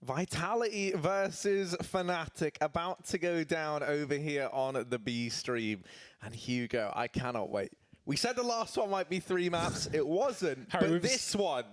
Vitality versus fnatic about to go down over here on the B stream. And Hugo, I cannot wait. We said the last one might be 3 maps. It wasn't. Harry, but this one,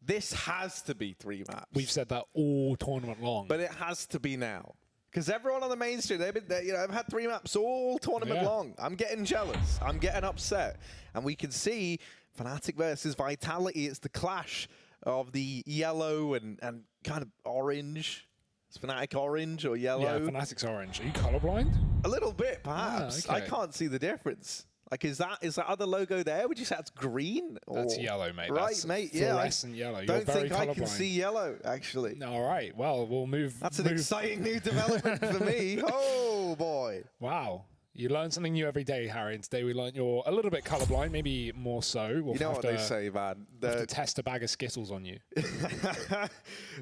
this has to be 3 maps. We've said that all tournament long. But it has to be now. Because everyone on the main stream, they've had 3 maps all tournament long. I'm getting jealous. I'm getting upset. And we can see fnatic versus Vitality. It's the clash of the yellow and kind of orange. Is fnatic orange or yellow? Yeah, fnatic's orange. Are you colorblind? A little bit, perhaps. Okay. I can't see the difference. Like, is that other logo there? Would you say that's green? That's yellow, mate. Right, that's mate. Fluorescent yellow. You're Don't very think colorblind. I can see yellow, actually. All right. Well, we'll move. That's an exciting new development for me. Oh, boy. Wow. You learn something new every day, Harry. And today we learned you're a little bit colorblind, maybe more so. We'll you know what they say, man. Have to test a bag of Skittles on you.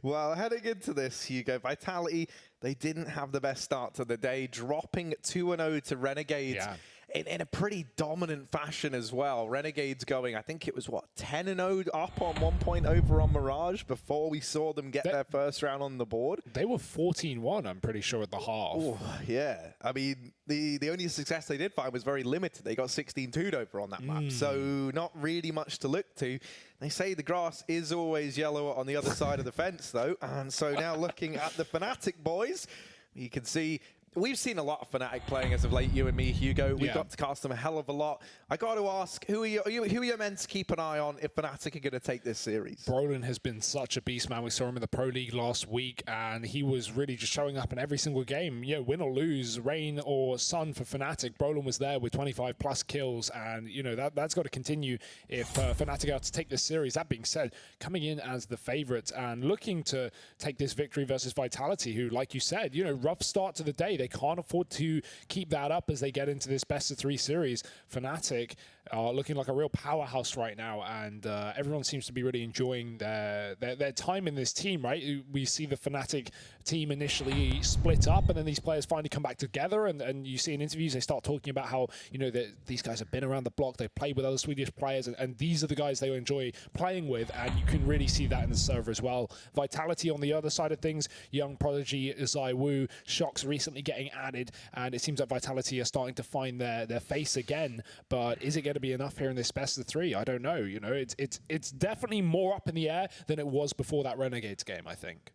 Well, heading into this, Hugo, Vitality, they didn't have the best start to the day, dropping 2-0 to Renegades. In a pretty dominant fashion as well. Renegades going, I think it was, what, 10-0 up on 1 point over on Mirage before we saw them get their first round on the board. They were 14-1, I'm pretty sure, at the half. Ooh, yeah. I mean, the only success they did find was very limited. They got 16-2'd over on that map, so not really much to look to. They say the grass is always yellow on the other side of the fence, though. And so now looking at the fnatic boys, you can see we've seen a lot of fnatic playing as of late, you and me, Hugo. We've got to cast them a hell of a lot. I got to ask, who are you meant to keep an eye on if fnatic are going to take this series? Brolin has been such a beast, man. We saw him in the Pro League last week, and he was really just showing up in every single game. Yeah, win or lose, rain or sun for fnatic, Brolin was there with 25+ kills, and you know that's got to continue if fnatic are to take this series. That being said, coming in as the favourites and looking to take this victory versus Vitality, who, like you said, you know, rough start to the day. They can't afford to keep that up as they get into this best-of-3 series. fnatic are looking like a real powerhouse right now, and everyone seems to be really enjoying their time in this team, right? We see the fnatic team initially split up, and then these players finally come back together, and you see in interviews they start talking about how, you know, these guys have been around the block, they've played with other Swedish players, and these are the guys they enjoy playing with, and you can really see that in the server as well. Vitality on the other side of things, young prodigy Zai Wu, Shock's recently getting added, and it seems that Vitality are starting to find their face again, but is it going to be enough here in this best of 3? I don't know. You know, it's definitely more up in the air than it was before that Renegades game, I think.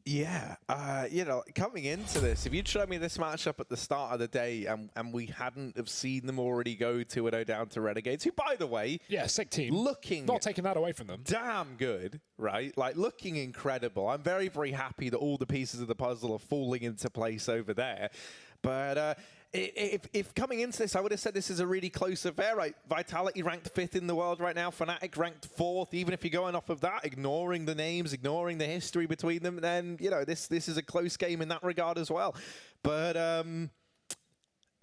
Yeah, you know, coming into this, if you'd showed me this matchup at the start of the day and we hadn't have seen them already go 2-0 down to Renegades, who, by the way, sick team. Looking not taking that away from them. Damn good, right? Like, looking incredible. I'm very, very happy that all the pieces of the puzzle are falling into place over there. But if coming into this, I would have said this is a really close affair, right? Vitality ranked 5th in the world right now. fnatic ranked 4th. Even if you're going off of that, ignoring the names, ignoring the history between them, then, you know, this is a close game in that regard as well. But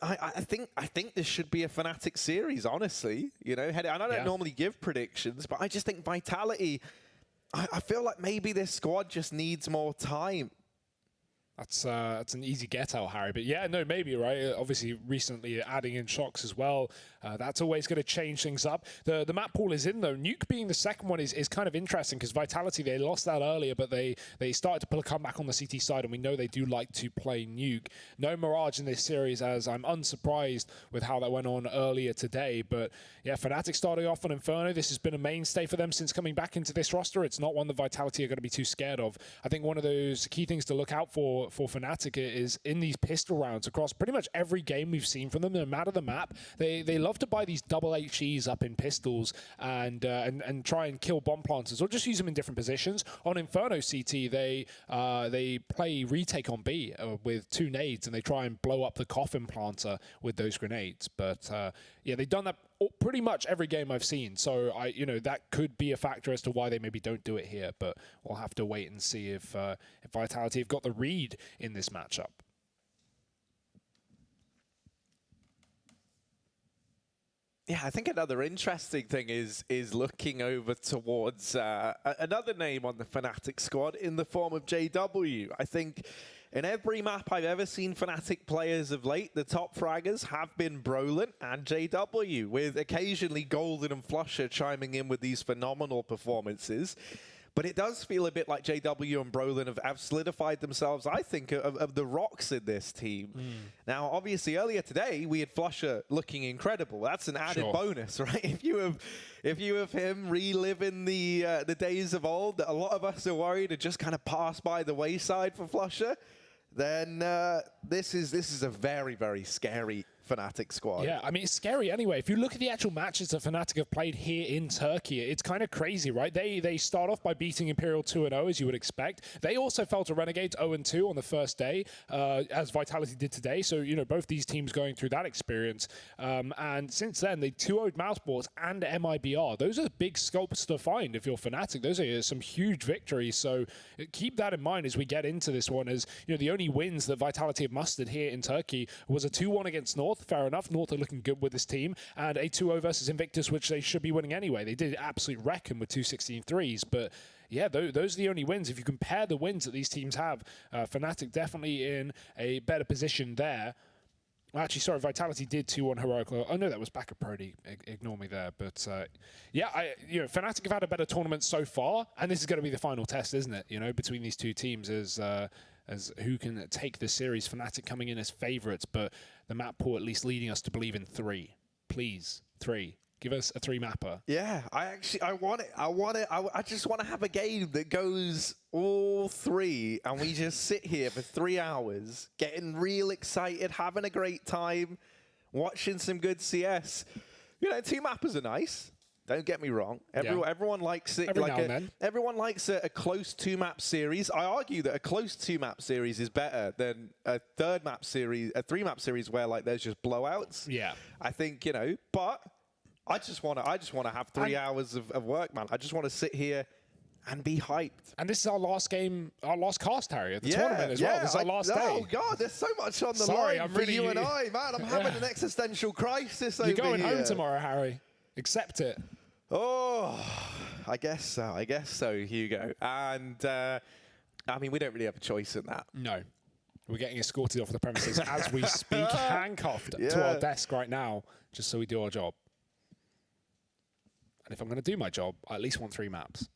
I think this should be a fnatic series, honestly. You know, and I don't normally give predictions, but I just think Vitality, I feel like maybe this squad just needs more time. That's an easy get out, Harry. But yeah, no, maybe, right? Obviously, recently adding in Shocks as well. That's always going to change things up. The map pool is in, though. Nuke being the second one is kind of interesting because Vitality, they lost that earlier, but they started to pull a comeback on the CT side, and we know they do like to play Nuke. No Mirage in this series, as I'm unsurprised with how that went on earlier today. But yeah, fnatic starting off on Inferno. This has been a mainstay for them since coming back into this roster. It's not one that Vitality are going to be too scared of. I think one of those key things to look out for fnatic is in these pistol rounds across pretty much every game we've seen from them, no matter the map. They love to buy these double HEs up in pistols and try and kill bomb planters or just use them in different positions. On Inferno CT, they play retake on B with 2 nades, and they try and blow up the coffin planter with those grenades. But yeah, they've done that pretty much every game I've seen, so you know, that could be a factor as to why they maybe don't do it here. But we'll have to wait and see if Vitality have got the read in this matchup. Yeah, I think another interesting thing is looking over towards another name on the fnatic squad in the form of JW. I think in every map I've ever seen fnatic players of late, the top fraggers have been Brolin and JW, with occasionally Golden and Flusher chiming in with these phenomenal performances. But it does feel a bit like JW and Brolin have solidified themselves, I think, of the rocks in this team. Now, obviously, earlier today, we had Flusher looking incredible. That's an added bonus, right? If you have him reliving the days of old that a lot of us are worried had just kind of passed by the wayside for Flusher, then this is a very, very scary Fnatic squad. Yeah, I mean, it's scary anyway. If you look at the actual matches that Fnatic have played here in Turkey, it's kind of crazy, right? They start off by beating Imperial 2-0, as you would expect. They also fell to Renegades 0-2 on the first day, as Vitality did today. So, you know, both these teams going through that experience. And since then, they 2-0'd Mousesports and MIBR. Those are big scopes to find if you're Fnatic. Those are some huge victories. So keep that in mind as we get into this one, as, you know, the only wins that Vitality have mustered here in Turkey was a 2-1 against North. Fair enough. North are looking good with this team. And a 2-0 versus Invictus, which they should be winning anyway. They did absolutely wreck them with 2 16-3s. But yeah, those are the only wins. If you compare the wins that these teams have, Fnatic definitely in a better position there. Well, actually, sorry, Vitality did 2-1 Heroic. Oh, no, that was back at Pro League. Ignore me there. But yeah, Fnatic have had a better tournament so far. And this is going to be the final test, isn't it? You know, between these two teams as who can take the series. Fnatic coming in as favourites, but the map pool at least leading us to believe in 3. Please, 3. Give us a 3-mapper. Yeah, I want it. I just want to have a game that goes all 3, and we just sit here for 3 hours, getting real excited, having a great time, watching some good CS. You know, 2-mappers are nice. Don't get me wrong. Everyone likes it. Everyone likes a close 2-map series. I argue that a close 2-map series is better than a 3-map series where like there's just blowouts. Yeah, I think, you know, but I just want to have 3 hours of work, man. I just want to sit here and be hyped. And this is our last game, our last cast, Harry, at the tournament as well. This is our last day. Oh, God, there's so much on the line for you and I, man. I'm having an existential crisis over here. You're going home tomorrow, Harry. Accept it. Oh, I guess so, Hugo. And, I mean, we don't really have a choice in that. No. We're getting escorted off the premises as we speak, handcuffed to our desk right now, just so we do our job. And if I'm going to do my job, I at least want 3 maps.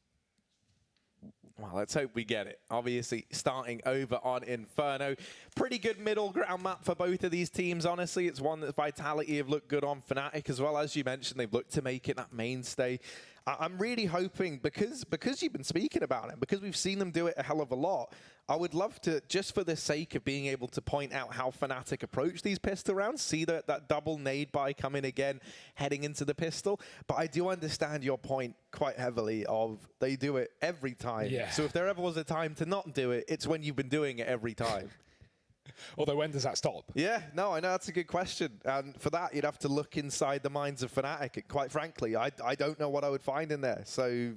Well, let's hope we get it. Obviously, starting over on Inferno. Pretty good middle ground map for both of these teams, honestly. It's one that Vitality have looked good on. Fnatic as well, as you mentioned, they've looked to make it that mainstay. I'm really hoping, because you've been speaking about it, because we've seen them do it a hell of a lot, I would love to, just for the sake of being able to point out how Fnatic approach these pistol rounds, see that double nade buy come in again, heading into the pistol. But I do understand your point quite heavily of they do it every time. Yeah. So if there ever was a time to not do it, it's when you've been doing it every time. Although, when does that stop? Yeah, no, I know that's a good question. And for that, you'd have to look inside the minds of Fnatic. Quite frankly, I don't know what I would find in there. So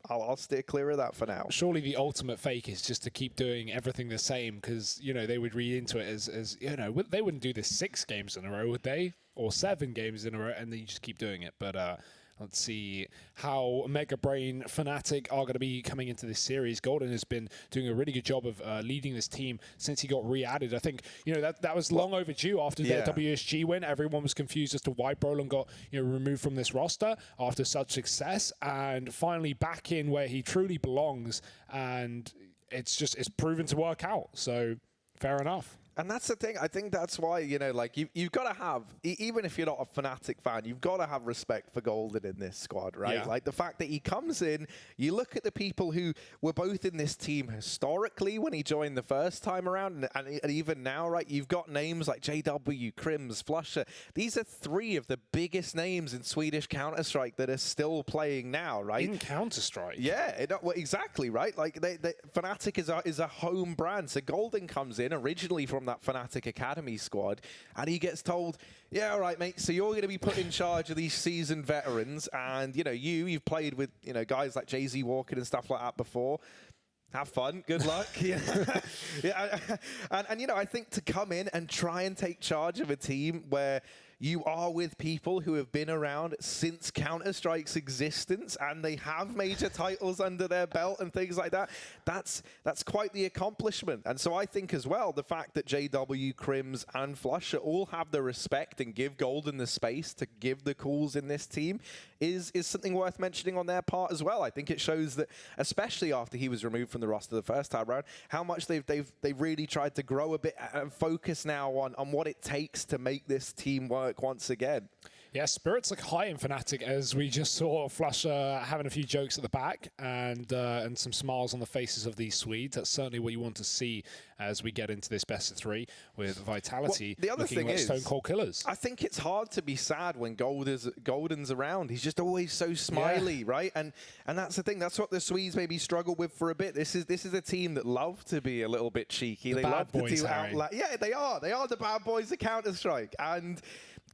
I'll steer clear of that for now. Surely the ultimate fake is just to keep doing everything the same, because, you know, they would read into it as, you know, they wouldn't do this 6 games in a row, would they? Or 7 games in a row, and then you just keep doing it. But let's see how Mega Brain Fnatic are going to be coming into this series. Golden has been doing a really good job of leading this team since he got re-added. I think, you know, that was long overdue after their WSG win. Everyone was confused as to why Brolin got, you know, removed from this roster after such success, and finally back in where he truly belongs. And it's proven to work out. So fair enough. And that's the thing. I think that's why, you know, like you've got to have, even if you're not a Fnatic fan, you've got to have respect for Golden in this squad, right? Yeah. Like the fact that he comes in, you look at the people who were both in this team historically when he joined the first time around, and even now, right? You've got names like JW, Crims, Flusher. These are 3 of the biggest names in Swedish Counter-Strike that are still playing now, right? In Counter-Strike? Yeah, well, exactly, right? Like Fnatic is a home brand. So Golden comes in originally from that Fnatic Academy squad, and he gets told, yeah, all right, mate, so you're going to be put in charge of these seasoned veterans, and, you know, you've played with, you know, guys like Jay-Z Walker and stuff like that before. Have fun. Good luck. Yeah. And, you know, I think to come in and try and take charge of a team where, you are with people who have been around since Counter-Strike's existence, and they have major titles under their belt and things like that. That's quite the accomplishment. And so I think as well, the fact that JW, Crims, and Flusher all have the respect and give Golden the space to give the calls in this team is something worth mentioning on their part as well. I think it shows that, especially after he was removed from the roster the first time around, how much they've really tried to grow a bit and focus now on what it takes to make this team work once again. Yeah, spirits look high in Fnatic, as we just saw Flusher having a few jokes at the back and some smiles on the faces of these Swedes. That's certainly what you want to see as we get into this best of 3 with Vitality. Well, the other thing like is, stone cold killers. I think it's hard to be sad when Golden's around. He's just always so smiley, right? And that's the thing. That's what the Swedes maybe struggle with for a bit. This is a team that love to be a little bit cheeky. They love to do outlandish. Yeah, they are. They are the bad boys of Counter-Strike. And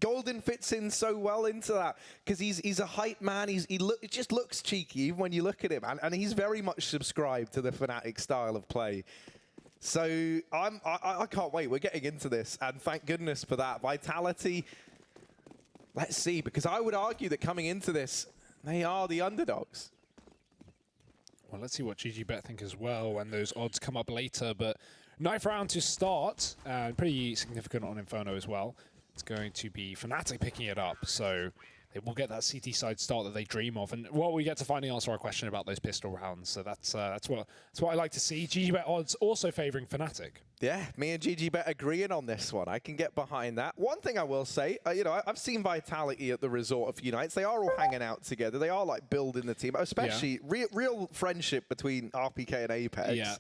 Golden fits in so well into that because he's a hype man. It just looks cheeky even when you look at him, and he's very much subscribed to the Fnatic style of play. So I can't wait. We're getting into this, and thank goodness for that. Vitality, let's see, because I would argue that coming into this, they are the underdogs. Well, let's see what GGBet think as well when those odds come up later. But 9th round to start, and pretty significant on Inferno as well. It's going to be Fnatic picking it up, so they will get that CT side start that they dream of. And well, we get to finally answer our question about those pistol rounds. So that's what I like to see. GGBet odds also favouring Fnatic. Yeah, me and GGBet agreeing on this one. I can get behind that. One thing I will say, I've seen Vitality at the resort a few nights. They are all hanging out together. They are like building the team, especially real friendship between RPK and Apex. Yeah.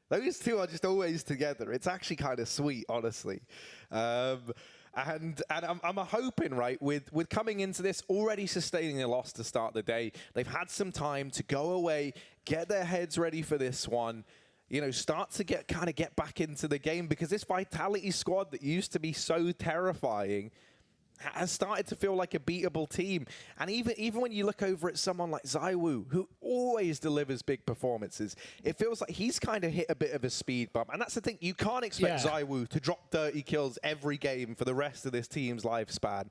Those two are just always together. It's actually kind of sweet, honestly. And I'm hoping, right, with coming into this, already sustaining a loss to start the day, they've had some time to go away, get their heads ready for this one, start to get back into the game, because this Vitality squad that used to be so terrifying has started to feel like a beatable team. And even when you look over at someone like ZywOo, who always delivers big performances, it feels like he's kind of hit a bit of a speed bump. And that's the thing, you can't expect ZywOo to drop 30 kills every game for the rest of this team's lifespan.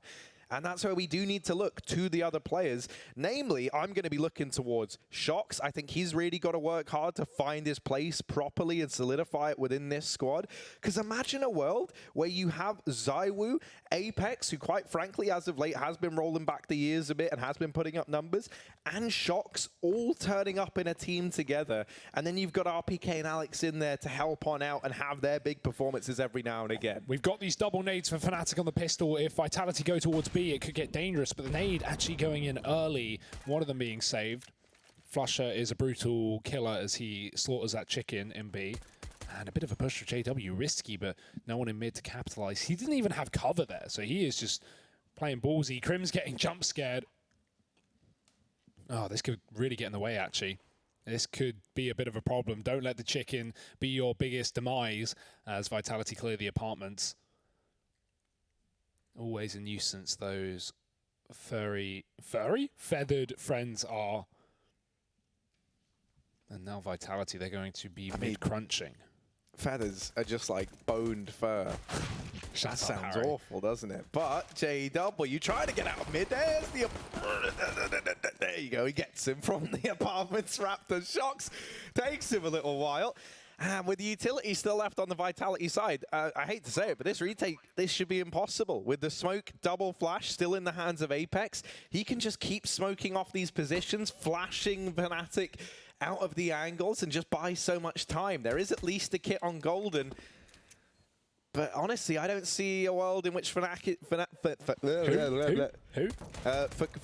And that's where we do need to look to the other players. Namely, I'm going to be looking towards Shox. I think he's really got to work hard to find his place properly and solidify it within this squad. Because imagine a world where you have ZywOo, Apex, who quite frankly, as of late, has been rolling back the years a bit and has been putting up numbers, and Shox all turning up in a team together. And then you've got RPK and Alex in there to help on out and have their big performances every now and again. We've got these double nades for Fnatic on the pistol. If Vitality go towards B, it could get dangerous, but the nade actually going in early, one of them being saved. Flusher is a brutal killer as he slaughters that chicken in B. And a bit of a push for JW, risky, but no one in mid to capitalize. He didn't even have cover there, so he is just playing ballsy. Crim's getting jump scared. Oh, this could really get in the way, actually. This could be a bit of a problem. Don't let the chicken be your biggest demise as Vitality clear the apartments. Always a nuisance, those feathered friends are. And now Vitality, they're going to be mid-crunching. Feathers are just like boned fur. That sounds awful, doesn't it? But JW, you try to get out of mid. There's the... There you go. He gets him from the apartments. Raptor Shox. Takes him a little while. And with the utility still left on the Vitality side, I hate to say it, but this retake, this should be impossible. With the smoke double flash still in the hands of Apex, he can just keep smoking off these positions, flashing Fnatic out of the angles and just buy so much time. There is at least a kit on Golden. But honestly, I don't see a world in which Fnatic, for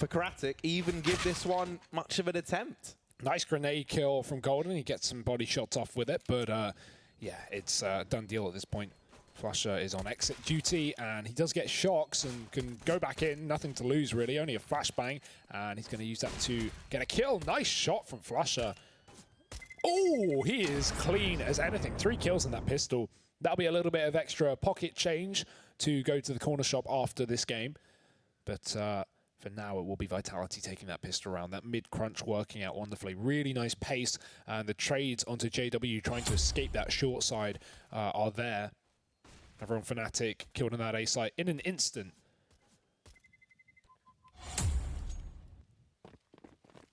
Kratic even give this one much of an attempt. Nice grenade kill from Golden. He gets some body shots off with it, but yeah, it's a done deal at this point. Flusher is on exit duty, and he does get Shox and can go back in. Nothing to lose, really. Only a flashbang, and he's going to use that to get a kill. Nice shot from Flusher. Oh, he is clean as anything. 3 kills in that pistol. That'll be a little bit of extra pocket change to go to the corner shop after this game. But for now, it will be Vitality taking that pistol round. That mid-crunch working out wonderfully. Really nice pace. And the trades onto JW trying to escape that short side are there. Everyone Fnatic killed on that A site in an instant.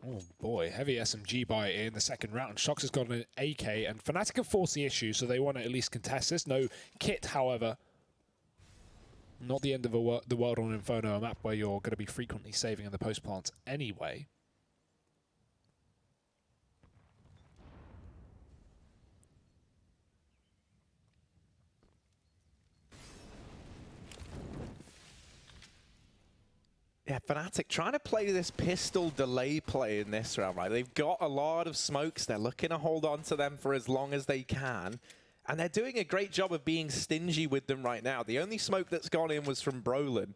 Oh boy, heavy SMG buy in the second round. Shox has got an AK, and Fnatic have forced the issue, so they want to at least contest this. No kit, however. Not the end of the world on Inferno, a map where you're going to be frequently saving in the post plants anyway. Yeah, Fnatic trying to play this pistol delay play in this round, right? They've got a lot of smokes. They're looking to hold on to them for as long as they can. And they're doing a great job of being stingy with them right now. The only smoke that's gone in was from Brolin.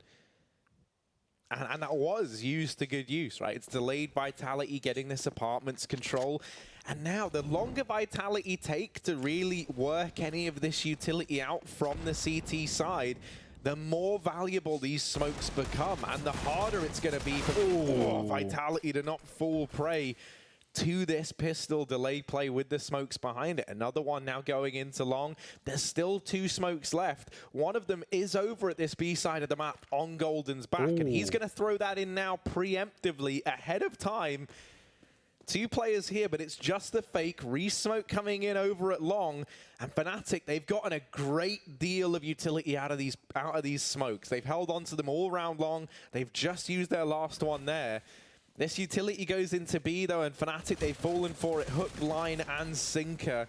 And that was used to good use, right? It's delayed Vitality getting this apartment's control. And now the longer Vitality take to really work any of this utility out from the CT side, the more valuable these smokes become, and the harder it's going to be for Vitality to not fall prey to this pistol delay play with the smokes behind it. Another one now going into long. There's still 2 smokes left. One of them is over at this B side of the map on Golden's back, and he's going to throw that in now preemptively ahead of time. 2 players here, but it's just the fake re-smoke coming in over at long. And Fnatic, they've gotten a great deal of utility out of these smokes. They've held on to them all round long. They've just used their last one there. This utility goes into B though, and Fnatic, they've fallen for it. Hook, line, and sinker.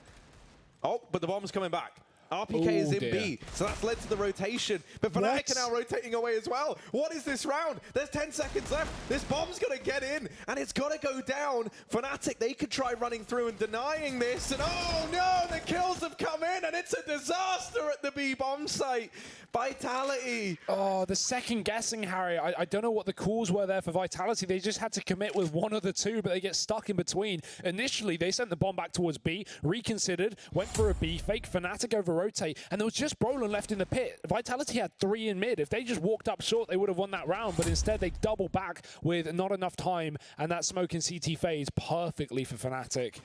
Oh, but the bomb's coming back. RPK is in B, so that's led to the rotation. But Fnatic are now rotating away as well. What is this round? There's 10 seconds left. This bomb's going to get in, and it's got to go down. Fnatic, they could try running through and denying this, and oh no, the kills have come in, and it's a disaster at the B bomb site. Vitality. Oh, the second guessing, Harry. I don't know what the calls were there for Vitality. They just had to commit with one of the 2, but they get stuck in between. Initially, they sent the bomb back towards B, reconsidered, went for a B fake, Fnatic over rotate, and there was just Brolin left in the pit. Vitality had 3 in mid. If they just walked up short, they would have won that round, but instead they double back with not enough time, and that smoke in CT phase perfectly for Fnatic.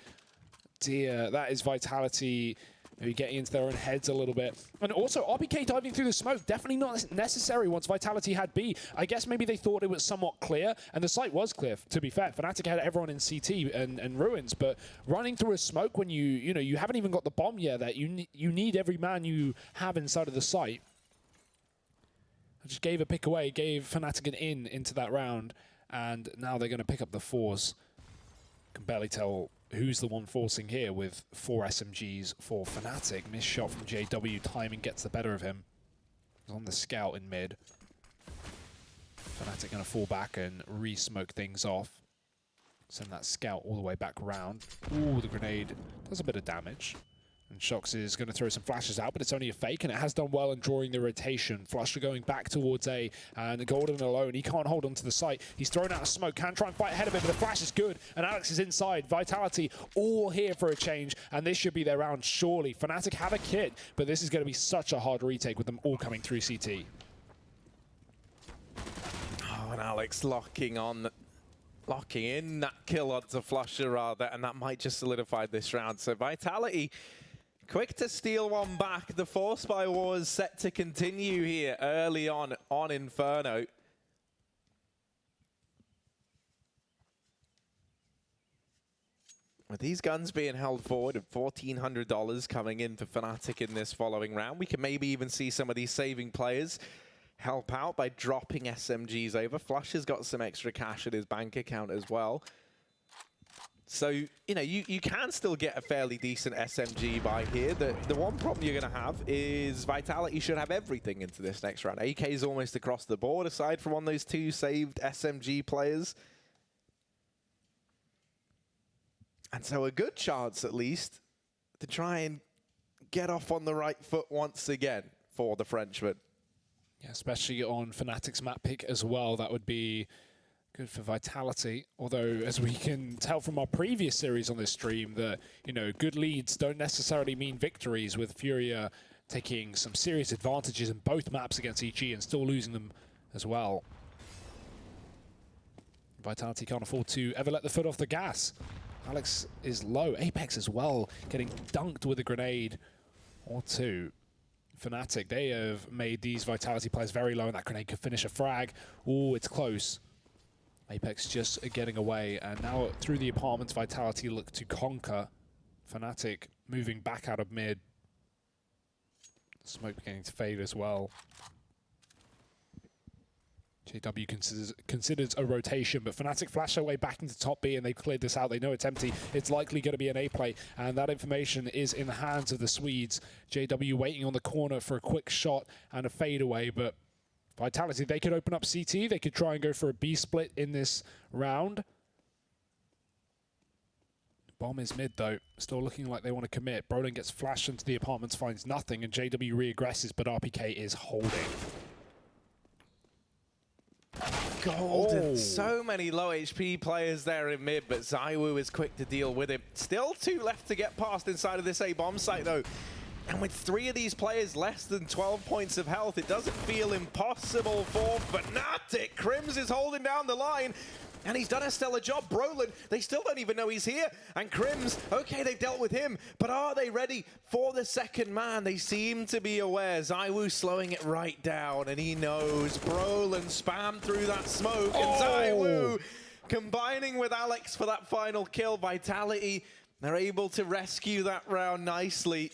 Dear, that is Vitality maybe getting into their own heads a little bit. And also, RPK diving through the smoke, definitely not necessary once Vitality had B. I guess maybe they thought it was somewhat clear, and the site was clear, to be fair. Fnatic had everyone in CT and Ruins, but running through a smoke when you haven't even got the bomb yet, that you need every man you have inside of the site. I just gave a pick away, gave Fnatic an into that round, and now they're going to pick up the 4s. Can barely tell who's the one forcing here with 4 SMGs for Fnatic. Missed shot from JW, timing gets the better of him. He's on the scout in mid. Fnatic going to fall back and re-smoke things off. Send that scout all the way back around. Ooh, the grenade does a bit of damage. And Shox is going to throw some flashes out, but it's only a fake, and it has done well in drawing the rotation. Flusher going back towards A, and Golden alone. He can't hold on to the site. He's thrown out a smoke, can try and fight ahead of him, but the flash is good, and Alex is inside. Vitality all here for a change, and this should be their round, surely. Fnatic have a kit, but this is going to be such a hard retake with them all coming through CT. Oh, and Alex locking in that kill onto Flusher, rather, and that might just solidify this round. So Vitality quick to steal one back. The Force by War is set to continue here early on Inferno. With these guns being held forward and $1,400 coming in for Fnatic in this following round, we can maybe even see some of these saving players help out by dropping SMGs over. Flush has got some extra cash in his bank account as well. So, you can still get a fairly decent SMG by here. The one problem you're going to have is Vitality should have everything into this next round. AK is almost across the board, aside from one of those 2 saved SMG players. And so a good chance, at least, to try and get off on the right foot once again for the Frenchman. Yeah, especially on Fnatic's map pick as well. That would be good for Vitality, although as we can tell from our previous series on this stream that, good leads don't necessarily mean victories, with Furia taking some serious advantages in both maps against EG and still losing them as well. Vitality can't afford to ever let the foot off the gas. Alex is low. Apex as well, getting dunked with a grenade or 2. Fnatic, they have made these Vitality players very low, and that grenade could finish a frag. Ooh, it's close. Apex just getting away, and now through the apartments, Vitality look to conquer. fnatic moving back out of mid. Smoke beginning to fade as well. JW considers a rotation, but fnatic flash their way back into top B, and they've cleared this out. They know it's empty. It's likely going to be an A play, and that information is in the hands of the Swedes. JW waiting on the corner for a quick shot and a fadeaway, but Vitality, they could open up CT. They could try and go for a B split in this round. Bomb is mid, though. Still looking like they want to commit. Brolin gets flashed into the apartments, finds nothing, and JW re-aggresses, but RPK is holding. Golden. Oh. So many low HP players there in mid, but ZywOo is quick to deal with him. Still 2 left to get past inside of this A bomb site, though. And with 3 of these players less than 12 points of health, it doesn't feel impossible for fnatic. Crims is holding down the line, and he's done a stellar job. Brolin, they still don't even know he's here. And Crims, okay, they've dealt with him, but are they ready for the second man? They seem to be aware. ZywOo slowing it right down, and he knows. Brolin spammed through that smoke, and ZywOo combining with Alex for that final kill. Vitality, they're able to rescue that round nicely.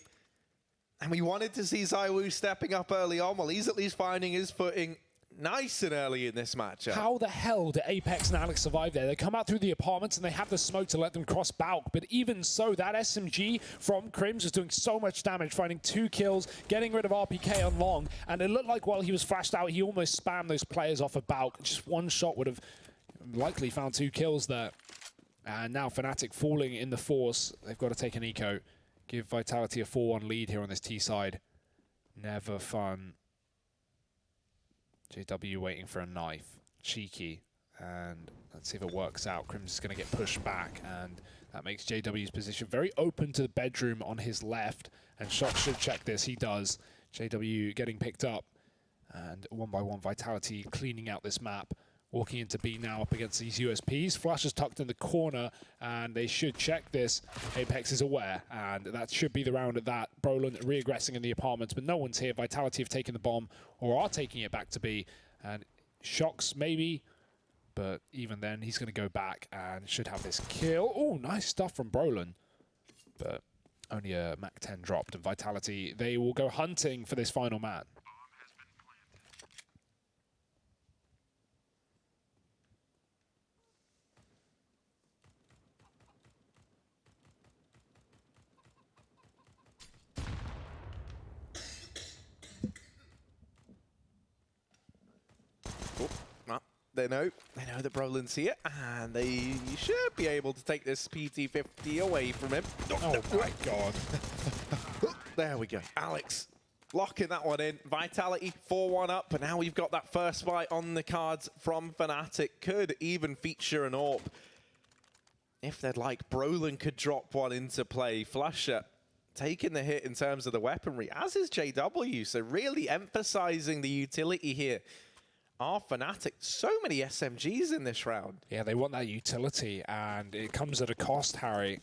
And we wanted to see ZywOo stepping up early on. Well, he's at least finding his footing nice and early in this matchup. How the hell did Apex and Alex survive there? They come out through the apartments and they have the smoke to let them cross Balk. But even so, that SMG from Crims was doing so much damage, finding 2 kills, getting rid of RPK on long. And it looked like while he was flashed out, he almost spammed those players off of Balk. Just one shot would have likely found 2 kills there. And now fnatic falling in the force. They've got to take an eco. Give Vitality a 4-1 lead here on this T side. Never fun. JW waiting for a knife. Cheeky. And let's see if it works out. Crims is going to get pushed back, and that makes JW's position very open to the bedroom on his left. And Shock should check this. He does. JW getting picked up. And 1 by 1 Vitality cleaning out this map. Walking into B now up against these USPs. Flash is tucked in the corner, and they should check this. Apex is aware, and that should be the round at that. Brolin re-aggressing in the apartments, but no one's here. Vitality have taken the bomb, or are taking it back to B. And Shocks maybe, but even then, he's going to go back and should have this kill. Oh, nice stuff from Brolin. But only a Mach 10 dropped, and Vitality, they will go hunting for this final man. They know that Brolin's here, and they should be able to take this PT-50 away from him. Oh my god. There we go. Alex locking that one in. Vitality 4-1 up, but now we've got that first fight on the cards from fnatic. Could even feature an AWP if they'd like. Brolin could drop one into play. Flusher taking the hit in terms of the weaponry, as is JW, so really emphasizing the utility here. fnatic, so many SMGs in this round. Yeah, they want that utility, and it comes at a cost, Harry.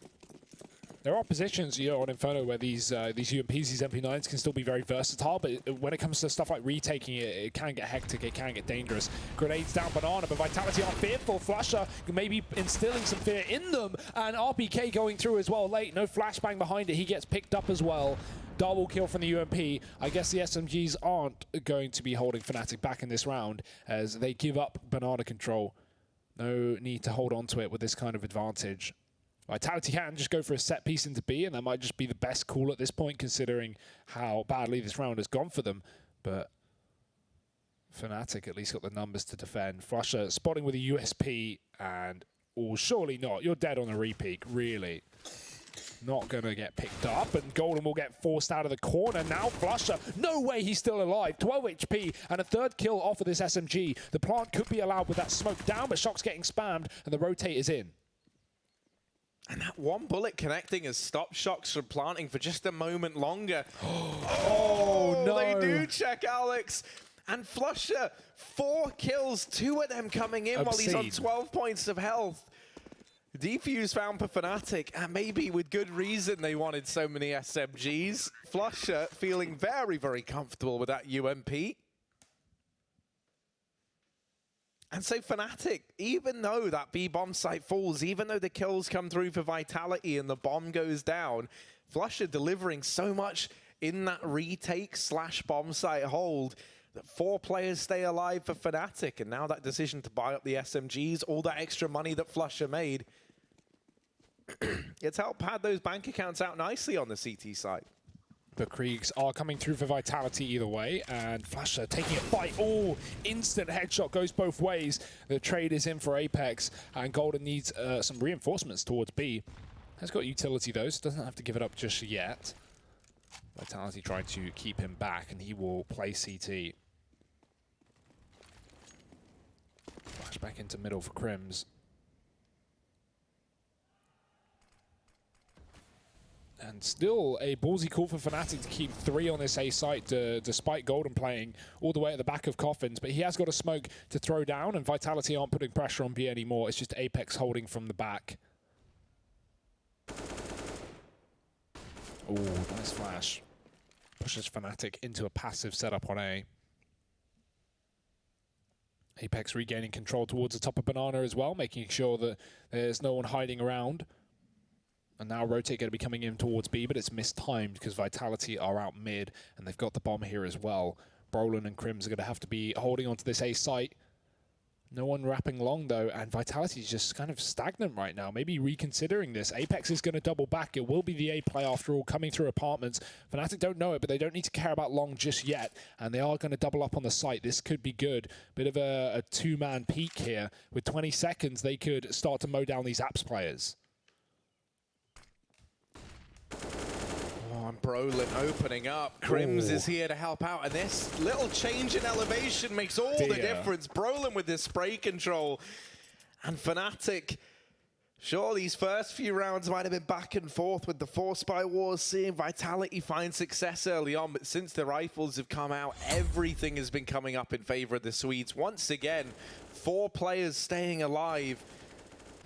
There are positions, you know, on Inferno where these UMPs, these MP9s can still be very versatile, but when it comes to stuff like retaking it, it can get hectic, it can get dangerous. Grenades down Banana, but Vitality are fearful. Flusher maybe instilling some fear in them, and RPK going through as well late. No flashbang behind it, he gets picked up as well. Double kill from the UMP. I guess the SMGs aren't going to be holding fnatic back in this round as they give up Banana control. No need to hold on to it with this kind of advantage. Vitality can just go for a set piece into B, and that might just be the best call at this point, considering how badly this round has gone for them. But fnatic at least got the numbers to defend. Flusher spotting with a USP, and surely not. You're dead on a repeat, really. Not going to get picked up, and Golden will get forced out of the corner. Now Flusher, no way he's still alive. 12 HP and a 3rd kill off of this SMG. The plant could be allowed with that smoke down, but Shock's getting spammed, and the rotate is in. And that one bullet connecting has stopped Shocks from planting for just a moment longer. Oh, no. They do check Alex. And Flusher, 4 kills, 2 of them coming in while he's on 12 points of health. Defuse found for fnatic, and maybe with good reason they wanted so many SMGs. Flusher feeling very, very comfortable with that UMP. And so fnatic, even though that B bomb site falls, even though the kills come through for Vitality and the bomb goes down, flusha delivering so much in that retake / bomb site hold that 4 players stay alive for fnatic. And now that decision to buy up the SMGs, all that extra money that flusha made, it's helped pad those bank accounts out nicely on the CT side. The Kriegs are coming through for Vitality either way, and flusha taking a fight. Oh, instant headshot goes both ways. The trade is in for Apex, and Golden needs some reinforcements towards B. Has got utility though, so doesn't have to give it up just yet. Vitality trying to keep him back, and he will play CT. Flash back into middle for Crims. And still a ballsy call for fnatic to keep 3 on this A site, despite Golden playing all the way at the back of Coffins. But he has got a smoke to throw down, and Vitality aren't putting pressure on B anymore. It's just Apex holding from the back. Oh, nice flash. Pushes fnatic into a passive setup on A. Apex regaining control towards the top of Banana as well, making sure that there's no one hiding around. And now Rotate going to be coming in towards B, but it's mistimed because Vitality are out mid, and they've got the bomb here as well. Brolin and Crims are going to have to be holding onto this A site. No one wrapping long, though, and Vitality is just kind of stagnant right now. Maybe reconsidering this. Apex is going to double back. It will be the A play after all, coming through apartments. fnatic don't know it, but they don't need to care about long just yet, and they are going to double up on the site. This could be good. Bit of a two-man peak here. With 20 seconds, they could start to mow down these apps players. Oh, and Brolin opening up. Crims is here to help out, and this little change in elevation makes all the difference. Brolin with this spray control, and fnatic, sure, these first few rounds might have been back and forth with the 4 spy wars, seeing Vitality find success early on, but since the rifles have come out, everything has been coming up in favor of the Swedes. Once again, 4 players staying alive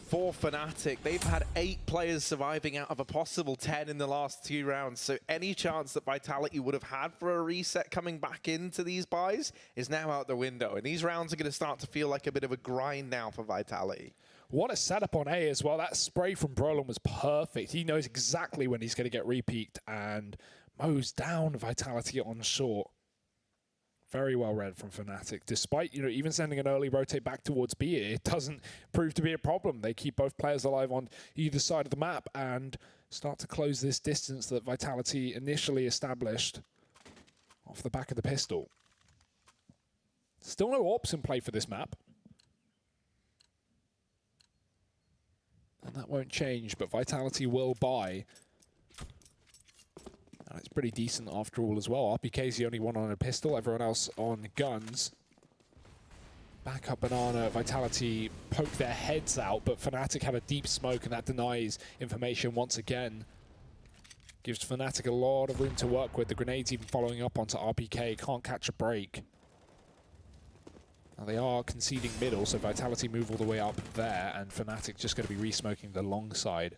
for fnatic. They've had 8 players surviving out of a possible 10 in the last 2 rounds. So any chance that Vitality would have had for a reset coming back into these buys is now out the window. And these rounds are going to start to feel like a bit of a grind now for Vitality. What a setup on A as well. That spray from Brolin was perfect. He knows exactly when he's going to get repeaked and mows down Vitality on short. Very well read from fnatic. Despite, even sending an early rotate back towards B, it doesn't prove to be a problem. They keep both players alive on either side of the map and start to close this distance that Vitality initially established off the back of the pistol. Still no ops in play for this map. And that won't change, but Vitality will buy. And it's pretty decent after all as well. RPK's the only one on a pistol, everyone else on guns. Back up Banana, Vitality poke their heads out, but fnatic have a deep smoke and that denies information once again. Gives fnatic a lot of room to work with. The grenades even following up onto RPK, can't catch a break. Now they are conceding middle, so Vitality move all the way up there, and fnatic just going to be re-smoking the long side.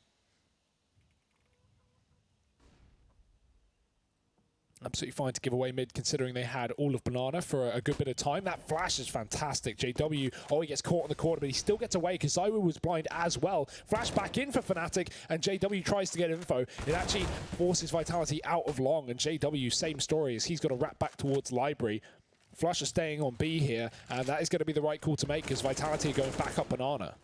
Absolutely fine to give away mid, considering they had all of Banana for a good bit of time. That flash is fantastic. JW, he gets caught in the corner, but he still gets away because Zywoo was blind as well. Flash back in for fnatic, and JW tries to get info. It actually forces Vitality out of long, and JW, same story, as he's got to wrap back towards Library. flusha staying on B here, and that is going to be the right call to make because Vitality are going back up Banana.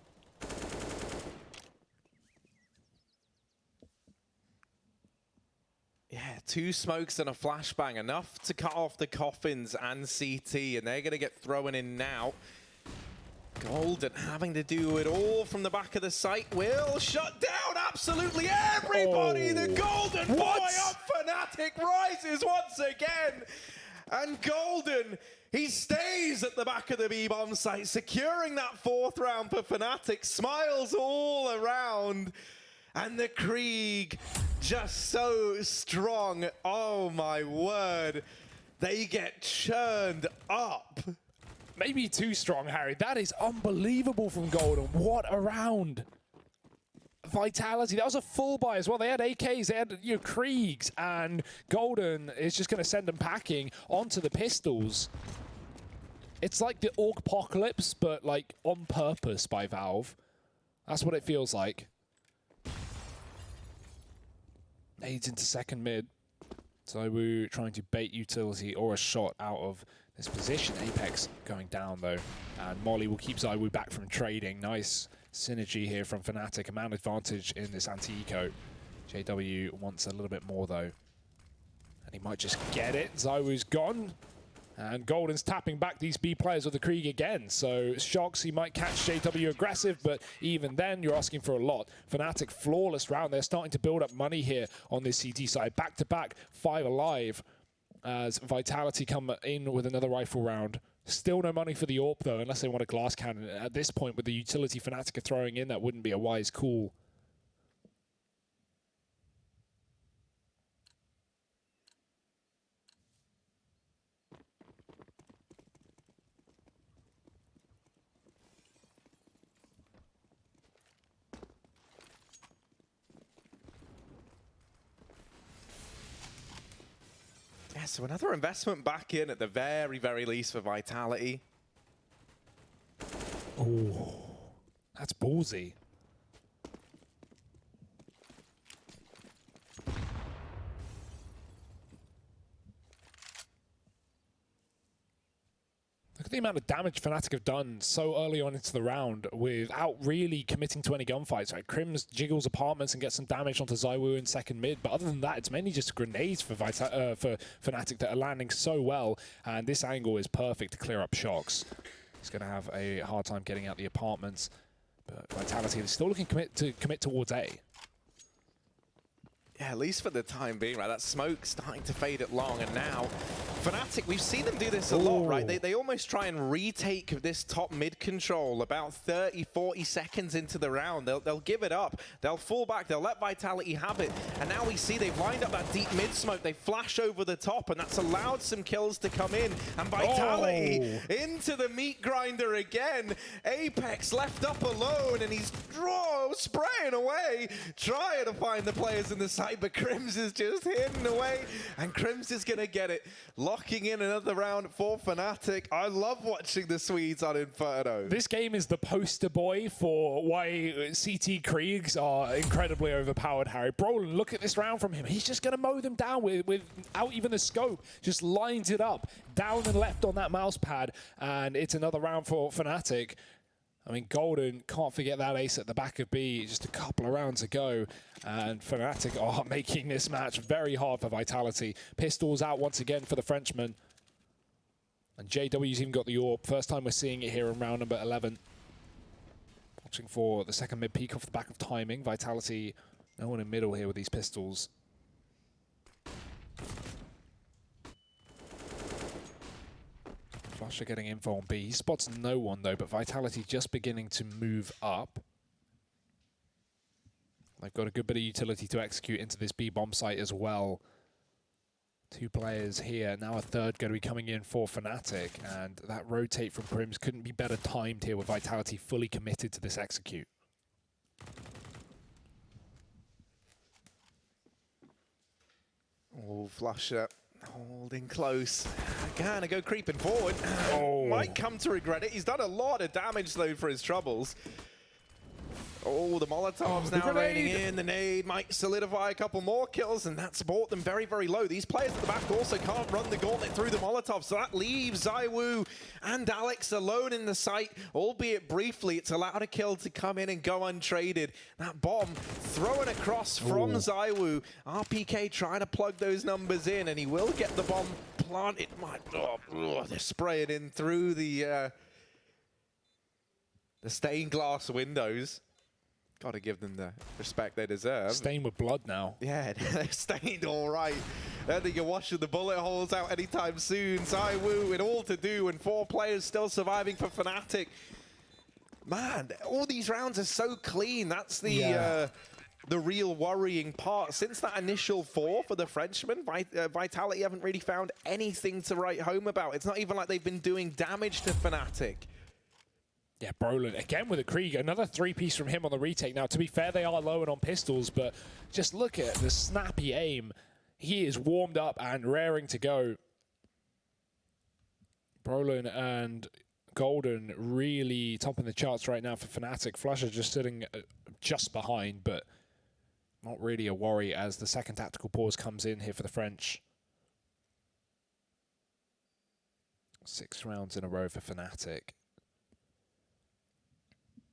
Yeah, 2 smokes and a flashbang, enough to cut off the Coffins and CT, and they're going to get thrown in now. Golden having to do it all from the back of the site will shut down absolutely everybody. The Golden boy of fnatic rises once again. And Golden, he stays at the back of the B-bomb site, securing that 4th round for fnatic, smiles all around. And the Krieg, just so strong. Oh my word. They get churned up. Maybe too strong, Harry. That is unbelievable from Golden. What a round. Vitality, that was a full buy as well. They had AKs, they had Kriegs, and Golden is just going to send them packing onto the pistols. It's like the Orc-pocalypse, but like on purpose by Valve. That's what it feels like. Nades into second mid. ZywOo trying to bait utility or a shot out of this position. Apex going down though. And Molly will keep ZywOo back from trading. Nice synergy here from fnatic. A man advantage in this anti-eco. JW wants a little bit more though. And he might just get it. ZywOo's gone. And Golden's tapping back these B players with the Krieg again. So Shocks, he might catch JW aggressive, but even then, you're asking for a lot. fnatic, flawless round. They're starting to build up money here on this CT side. Back-to-back, 5 alive as Vitality come in with another rifle round. Still no money for the AWP, though, unless they want a glass cannon. At this point, with the utility fnatic are throwing in, that wouldn't be a wise call. Yeah, so another investment back in at the very, very least for Vitality. Oh, that's ballsy. Look at the amount of damage fnatic have done so early on into the round without really committing to any gunfights. Right? Crims jiggles apartments and gets some damage onto ZywOo in second mid, but other than that, it's mainly just grenades for fnatic that are landing so well, and this angle is perfect to clear up Shocks. He's going to have a hard time getting out the apartments, but Vitality is still looking to commit towards A. Yeah, at least for the time being, right? That smoke's starting to fade at long, and now fnatic, we've seen them do this a lot, right? They almost try and retake this top mid control about 30, 40 seconds into the round. They'll give it up. They'll fall back. They'll let Vitality have it. And now we see they've lined up that deep mid smoke. They flash over the top, and that's allowed some kills to come in. And Vitality into the meat grinder again. Apex left up alone, and he's spraying away, trying to find the players in the side, but Crims is just hidden away, and Crims is going to get it. Locking in another round for fnatic. I love watching the Swedes on Inferno. This game is the poster boy for why CT Kriegs are incredibly overpowered, Harry. Brolin, look at this round from him. He's just going to mow them down without even the scope. Just lines it up, down and left on that mouse pad, and it's another round for fnatic. I mean, Golden can't forget that ace at the back of B just a couple of rounds ago. And fnatic are making this match very hard for Vitality. Pistols out once again for the Frenchman. And JW's even got the AWP. First time we're seeing it here in round number 11. Watching for the second mid peek off the back of timing. Vitality, no one in middle here with these pistols. Flusher getting info on B. He spots no one though, but Vitality just beginning to move up. They've got a good bit of utility to execute into this B bomb site as well. 2 players here, now a third going to be coming in for fnatic, and that rotate from Crims couldn't be better timed here with Vitality fully committed to this execute. Oh, Flusher holding close. Gonna go creeping forward. Might come to regret it. He's done a lot of damage though for his troubles. Oh, the Molotovs now raining in. The nade might solidify a couple more kills, and that's brought them very, very low. These players at the back also can't run the gauntlet through the Molotov, so that leaves ZywOo and Alex alone in the site, albeit briefly. It's allowed a kill to come in and go untraded. That bomb thrown across from ZywOo. RPK trying to plug those numbers in, and he will get the bomb planted. They're spraying in through the stained glass windows. Got to give them the respect they deserve. Stained with blood now. Yeah, they're stained all right. I don't think you're washing the bullet holes out anytime soon. ZywOo with all to do and 4 players still surviving for fnatic. Man, all these rounds are so clean. That's the real worrying part. Since that initial 4 for the Frenchman, Vitality haven't really found anything to write home about. It's not even like they've been doing damage to fnatic. Yeah, Brolin, again with a Krieg, another 3-piece from him on the retake. Now, to be fair, they are low and on pistols, but just look at the snappy aim. He is warmed up and raring to go. Brolin and Golden really topping the charts right now for fnatic. flusha just sitting just behind, but not really a worry as the second tactical pause comes in here for the French. 6 rounds in a row for fnatic.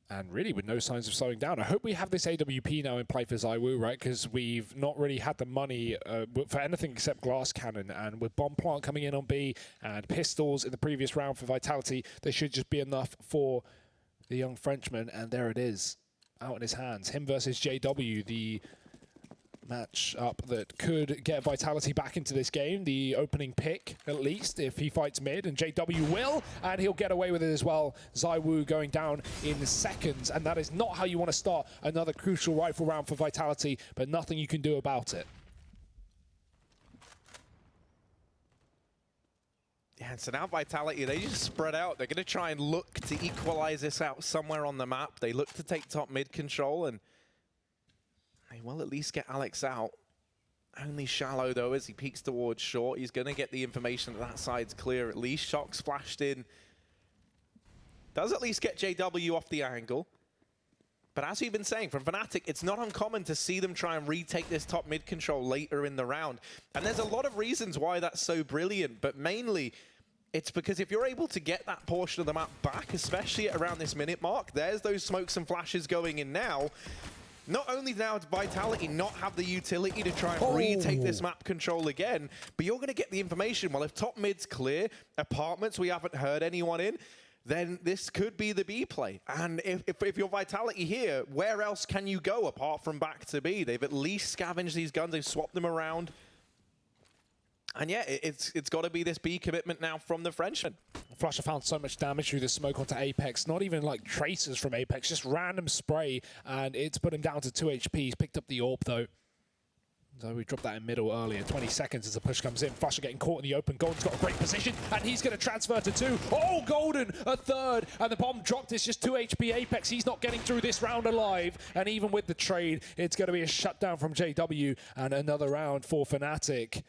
And really with no signs of slowing down. I hope we have this AWP now in play for ZywOo, right? Because we've not really had the money for anything except Glass Cannon. And with Bomb Plant coming in on B and Pistols in the previous round for Vitality, they should just be enough for the young Frenchman. And there it is, out in his hands. Him versus JW, the match up that could get Vitality back into this game. The opening pick, at least, if he fights mid, and JW will, and he'll get away with it as well. ZywOo going down in seconds, and that is not how you want to start another crucial rifle round for Vitality, but nothing you can do about it. Yeah, and so now Vitality, they just spread out. They're going to try and look to equalize this out somewhere on the map. They look to take top mid control, and they will at least get Alex out. Only shallow, though, as he peeks towards short. He's going to get the information that that side's clear at least. Shock's flashed in. Does at least get JW off the angle. But as we've been saying, from fnatic, it's not uncommon to see them try and retake this top mid control later in the round. And there's a lot of reasons why that's so brilliant, but mainly it's because if you're able to get that portion of the map back, especially at around this minute mark, there's those smokes and flashes going in now. Not only now does Vitality not have the utility to try and retake this map control again, but you're going to get the information. Well, if top mid's clear, apartments we haven't heard anyone in, then this could be the B play. And if you're Vitality here, where else can you go apart from back to B? They've at least scavenged these guns, they've swapped them around. And yeah, it's got to be this B commitment now from the Frenchman. flusha found so much damage through the smoke onto Apex. Not even like traces from Apex, just random spray. And it's put him down to 2 HP. He's picked up the AWP though. So we dropped that in middle earlier. 20 seconds as the push comes in. flusha getting caught in the open. Golden's got a great position, and he's going to transfer to 2. Oh, Golden, a third. And the bomb dropped. It's just 2 HP Apex. He's not getting through this round alive. And even with the trade, it's going to be a shutdown from JW and another round for fnatic.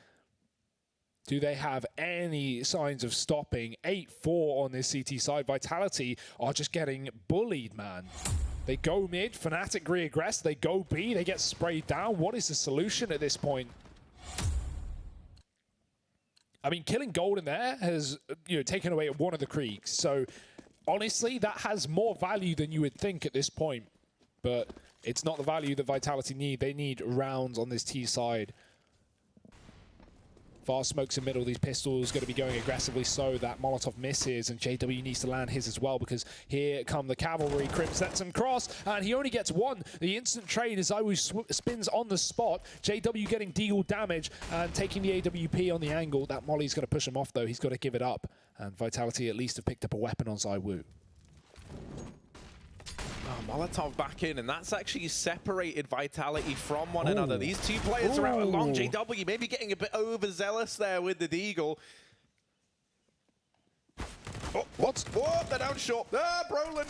Do they have any signs of stopping? 8-4 on this CT side. Vitality are just getting bullied, man. They go mid, fnatic re-aggress, they go B, they get sprayed down. What is the solution at this point? I mean, killing Golden there has, taken away one of the creeks. So honestly, that has more value than you would think at this point. But it's not the value that Vitality need. They need rounds on this T side. Fast smokes in middle, these pistols going to be going aggressively so that Molotov misses, and JW needs to land his as well, because here come the cavalry. Crims lets him cross, and he only gets 1. The instant trade as ZywOo spins on the spot. JW getting deal damage and taking the AWP on the angle. That Molly's going to push him off though, he's got to give it up. And Vitality at least have picked up a weapon on ZywOo. Oh, Molotov back in, and that's actually separated Vitality from one another. These two players are out along. JW maybe getting a bit overzealous there with the Deagle. Oh, what? Whoa, they're down short. Ah, Brolin.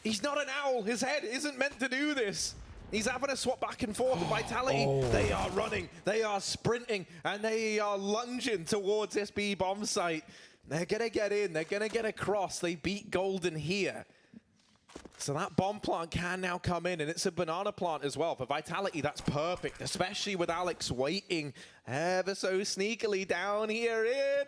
He's not an owl. His head isn't meant to do this. He's having a swap back and forth. Vitality, they are running, they are sprinting, and they are lunging towards this B bomb site. They're going to get in. They're going to get across. They beat Golden here. So that bomb plant can now come in, and it's a banana plant as well. For Vitality, that's perfect, especially with Alex waiting ever so sneakily down here in.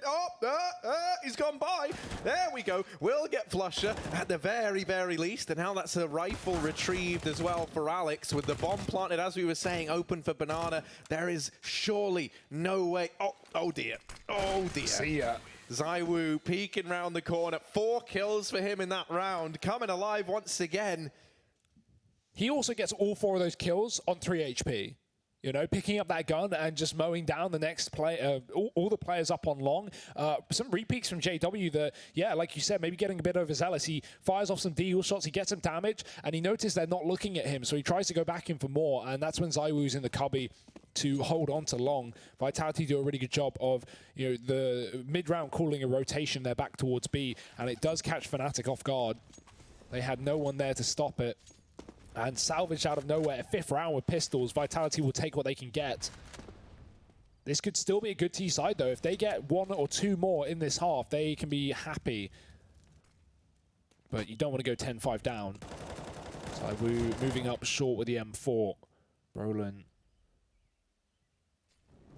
He's gone by. There we go. We'll get flusha at the very, very least. And now that's a rifle retrieved as well for Alex with the bomb planted, as we were saying, open for banana. There is surely no way. Oh dear. Oh dear. See ya. ZywOo peeking round the corner. 4 kills for him in that round. Coming alive once again. He also gets all 4 of those kills on 3 HP. Picking up that gun and just mowing down the next play, all the players up on long. Some repeats from JW that, yeah, like you said, maybe getting a bit overzealous. He fires off some deagle shots, he gets some damage, and he noticed they're not looking at him, so he tries to go back in for more, and that's when ZywOo's in the cubby to hold on to long. Vitality do a really good job of, the mid-round calling a rotation there back towards B, and it does catch fnatic off guard. They had no one there to stop it. And salvaged out of nowhere, 5th round with pistols. Vitality will take what they can get. This could still be a good T side, though. If they get 1 or 2 more in this half, they can be happy. But you don't want to go 10-5 down. ZywOo moving up short with the M4. Brolin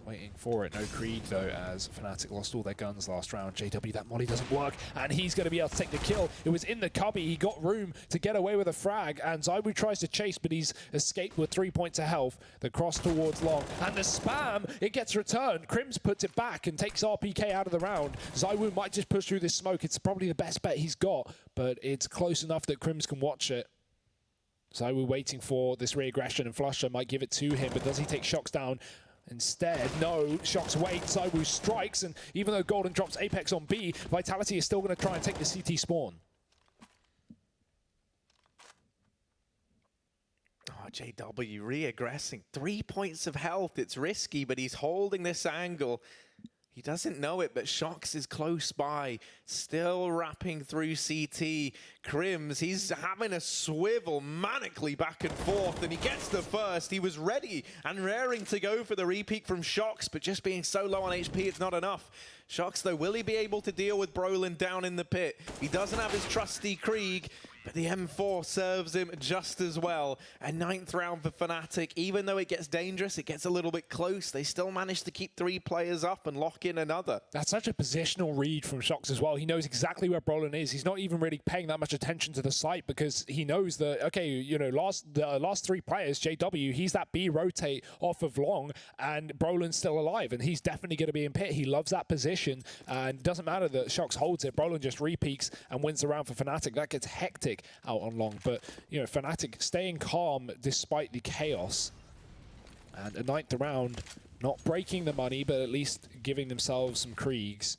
waiting for it. No Krieg, though, as fnatic lost all their guns last round. JW, that molly doesn't work, and he's going to be able to take the kill. It was in the cubby. He got room to get away with a frag, and ZywOo tries to chase, but he's escaped with 3 points of health. The cross towards long, and the spam, it gets returned. Crims puts it back and takes RPK out of the round. ZywOo might just push through this smoke. It's probably the best bet he's got, but it's close enough that Crims can watch it. ZywOo waiting for this re-aggression, and Flusher might give it to him, but does he take Shox down? Instead, no. Shox waits, ZywOo strikes, and even though Golden drops Apex on B, Vitality is still going to try and take the CT spawn. Oh, JW re-aggressing. 3 points of health. It's risky, but he's holding this angle. He doesn't know it, but Shox is close by, still wrapping through CT. Crims, he's having a swivel manically back and forth, and he gets the first. He was ready and raring to go for the repeat from Shox, but just being so low on HP, it's not enough. Shox, though, will he be able to deal with Brolin down in the pit? He doesn't have his trusty Krieg, but the M4 serves him just as well. A 9th round for fnatic. Even though it gets dangerous, it gets a little bit close, they still manage to keep 3 players up and lock in another. That's such a positional read from Shox as well. He knows exactly where Brolin is. He's not even really paying that much attention to the site because he knows that, okay, you know, the last 3 players, JW, he's that B rotate off of long, and Brolin's still alive, and he's definitely going to be in pit. He loves that position, and it doesn't matter that Shox holds it. Brolin just repeaks and wins the round for fnatic. That gets hectic out on long, but you know, fnatic staying calm despite the chaos, and a 9th round, not breaking the money, but at least giving themselves some Kriegs.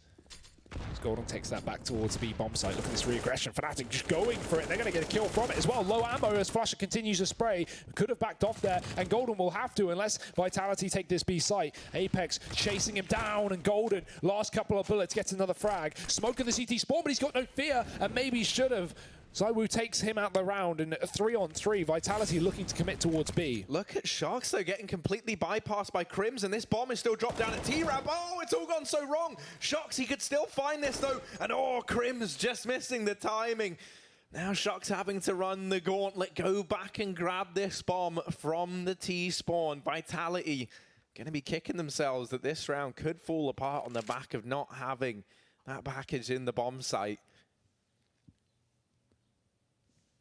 As Golden takes that back towards the B bomb site. Look at this re-aggression. fnatic just going for it. They're going to get a kill from it as well. Low ammo as Flusher continues to spray. Could have backed off there, and Golden will have to unless Vitality take this B site. Apex chasing him down, and Golden, last couple of bullets, gets another frag. Smoke in the CT spawn, but he's got no fear, and maybe should have. ZywOo takes him out the round in a 3-on-3. Vitality looking to commit towards B. Look at Shox, though, getting completely bypassed by Crims, and this bomb is still dropped down at T-Rab. Oh, it's all gone so wrong. Shox, he could still find this, though. And oh, Crims just missing the timing. Now Shox having to run the gauntlet, go back and grab this bomb from the T-spawn. Vitality going to be kicking themselves that this round could fall apart on the back of not having that package in the bomb site.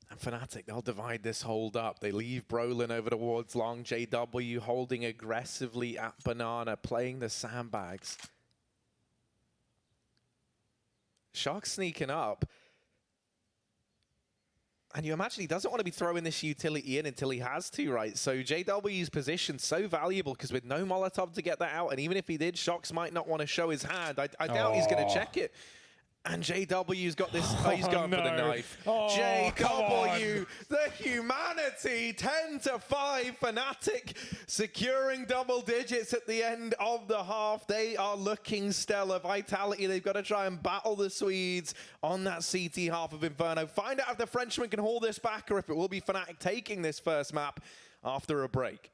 And fnatic, they'll divide this hold up. They leave Brolin over towards long. JW holding aggressively at banana, playing the sandbags. Shox sneaking up. And you imagine he doesn't want to be throwing this utility in until he has to, right? So JW's position so valuable because with no Molotov to get that out, and even if he did, Shox might not want to show his hand. I doubt he's going to check it. And JW's got this, he's going for the knife. JW, the humanity, 10-5, fnatic securing double digits at the end of the half. They are looking stellar. Vitality, they've got to try and battle the Swedes on that CT half of Inferno. Find out if the Frenchman can hold this back or if it will be fnatic taking this first map after a break.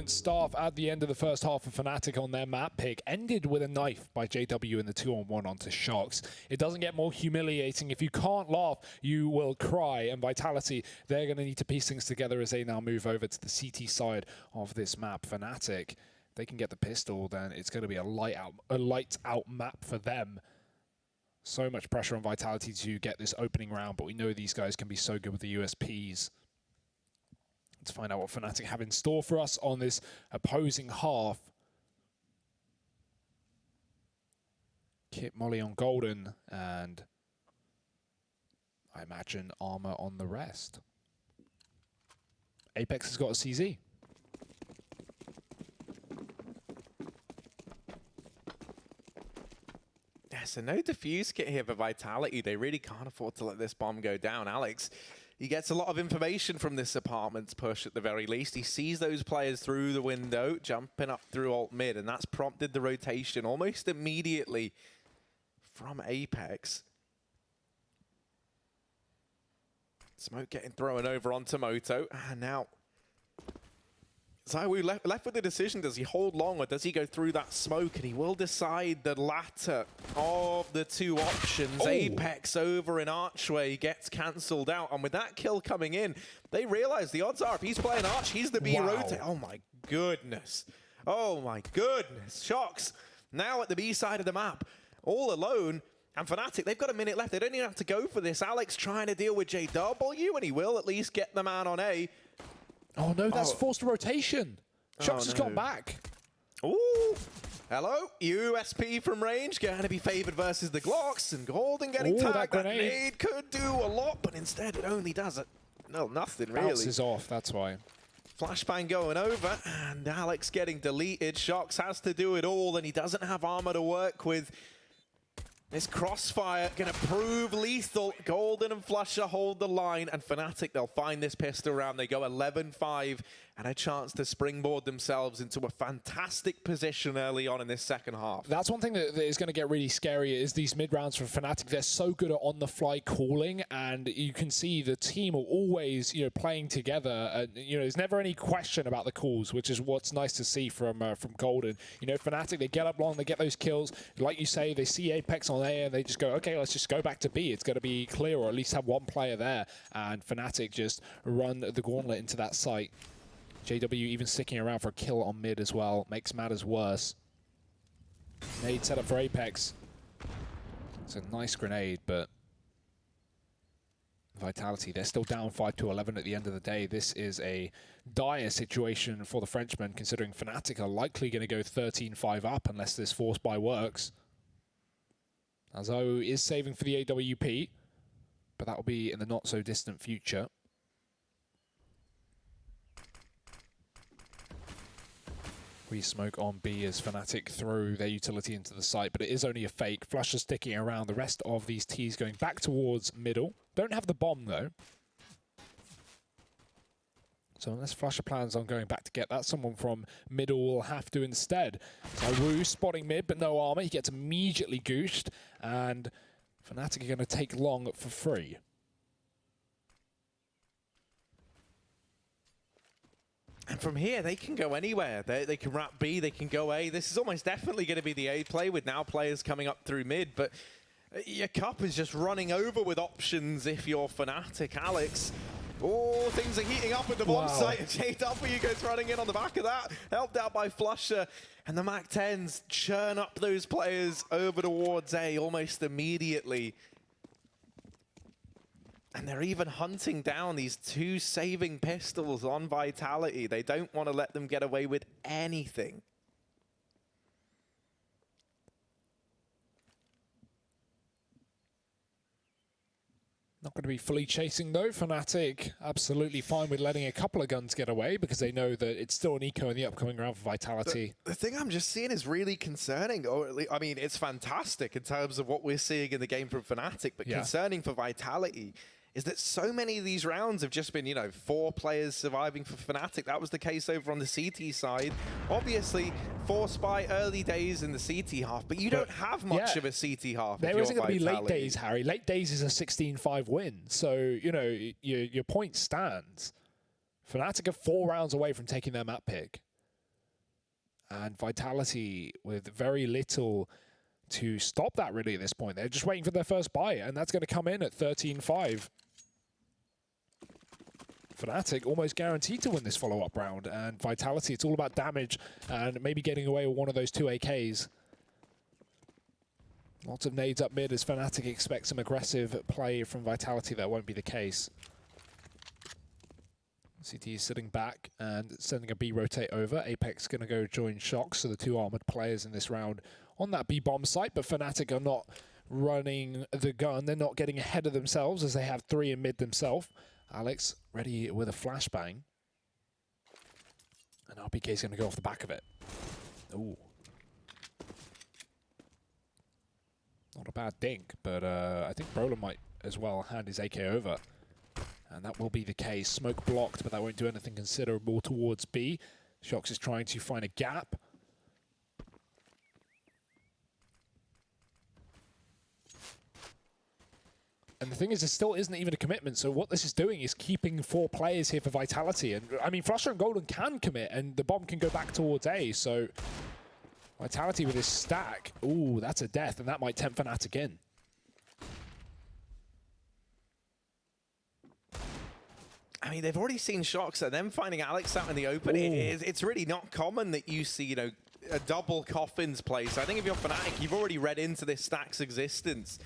dominant start at the end of the first half of Fnatic on their map pick ended with a knife by JW in the 2-on-1 onto Shox. It doesn't get more humiliating. If you can't laugh, you will cry. And Vitality, they're going to need to piece things together as they now move over to the CT side of this map. Fnatic, they can get the pistol, then it's going to be a light out map for them. So much pressure on Vitality to get this opening round, but we know these guys can be so good with the USPs. Let's find out what Fnatic have in store for us on this opposing half. Kit Molly on Golden, and I imagine Armor on the rest. Apex has got a CZ. Yeah, so no defuse kit here for Vitality. They really can't afford to let this bomb go down. Alex, he gets a lot of information from this apartment's push at the very least. He sees those players through the window, jumping up through alt mid, and that's prompted the rotation almost immediately from Apex. Smoke getting thrown over onto Moto, and now ZywOo left with the decision. Does he hold long or does he go through that smoke? And he will decide the latter of the two options. Apex over in Archway gets cancelled out. And with that kill coming in, they realize the odds are if he's playing Arch, he's the B rotate. Oh my goodness. Oh my goodness. Shox now at the B side of the map, all alone. And Fnatic, they've got a minute left. They don't even have to go for this. Alex trying to deal with JW, and he will at least get the man on A. Oh no, that's forced rotation. Shox has gone back. Ooh. Hello, USP from range, going to be favored versus the Glocks, and Golden getting tagged. That grenade could do a lot, but instead it only does it. No, nothing really. Bounces off, that's why. Flashbang going over, and Alex getting deleted. Shox has to do it all, and he doesn't have armor to work with. This crossfire going to prove lethal. Golden and Flusher hold the line, and Fnatic, they'll find this pistol round. They go 11-5 and a chance to springboard themselves into a fantastic position early on in this second half. That's one thing that is going to get really scary is these mid-rounds from Fnatic. They're so good at on-the-fly calling, and you can see the team are always, playing together. There's never any question about the calls, which is what's nice to see from Golden. Fnatic, they get up long, they get those kills. Like you say, they see Apex on A, and they just go, okay, let's just go back to B. It's going to be clear, or at least have one player there. And Fnatic just run the gauntlet into that site. JW even sticking around for a kill on mid as well. Makes matters worse. Grenade set up for Apex. It's a nice grenade, but Vitality, they're still down 5-11 at the end of the day. This is a dire situation for the Frenchmen, considering Fnatic are likely going to go 13-5 up unless this force buy works. ZywOo is saving for the AWP, but that will be in the not-so-distant future. We smoke on B as Fnatic throw their utility into the site, but it is only a fake. Flusher sticking around. The rest of these T's going back towards middle. Don't have the bomb, though. So unless Flusher plans on going back to get that, someone from middle will have to instead. ZywOo spotting mid, but no armor. He gets immediately goosed, and Fnatic are going to take long for free. And from here, they can go anywhere. They can wrap B, they can go A. This is almost definitely going to be the A play with now players coming up through mid. But your cup is just running over with options if you're Fnatic. Alex, oh, things are heating up at the bomb site. JW goes running in on the back of that. Helped out by Flusher. And the MAC-10s churn up those players over towards A almost immediately. And they're even hunting down these two saving pistols on Vitality. They don't want to let them get away with anything. Not going to be fully chasing though. Fnatic absolutely fine with letting a couple of guns get away because they know that it's still an eco in the upcoming round for Vitality. The thing I'm just seeing is really concerning. Or at least, I mean, it's fantastic in terms of what we're seeing in the game from Fnatic, but concerning for Vitality is that so many of these rounds have just been, 4 players surviving for Fnatic. That was the case over on the CT side. Obviously, forced by early days in the CT half, but you don't have much of a CT half. There isn't going to be late days, Harry. Late days is a 16-5 win. So, your point stands. Fnatic are 4 rounds away from taking their map pick. And Vitality with very little to stop that really at this point. They're just waiting for their first buy, and that's going to come in at 13-5. Fnatic almost guaranteed to win this follow-up round, and Vitality, it's all about damage and maybe getting away with one of those 2 AKs. Lots of nades up mid as Fnatic expects some aggressive play from Vitality. That won't be the case. CT is sitting back and sending a B rotate over. Apex going to go join Shox, so the 2 armored players in this round on that B bomb site, but Fnatic are not running the gun. They're not getting ahead of themselves as they have 3 in mid themselves. Alex ready with a flashbang. And RPK is going to go off the back of it. Ooh. Not a bad dink, but I think Brolin might as well hand his AK over. And that will be the case. Smoke blocked, but that won't do anything considerable towards B. Shox is trying to find a gap. And the thing is, there still isn't even a commitment. So what this is doing is keeping 4 players here for Vitality. And I mean, Flusher and Golden can commit, and the bomb can go back towards A. So Vitality with his stack. Ooh, that's a death, and that might tempt Fnatic in. I mean, they've already seen Shox, and then finding Alex out in the open. It's really not common that you see, a double coffins play. So I think if you're Fnatic, you've already read into this stack's existence.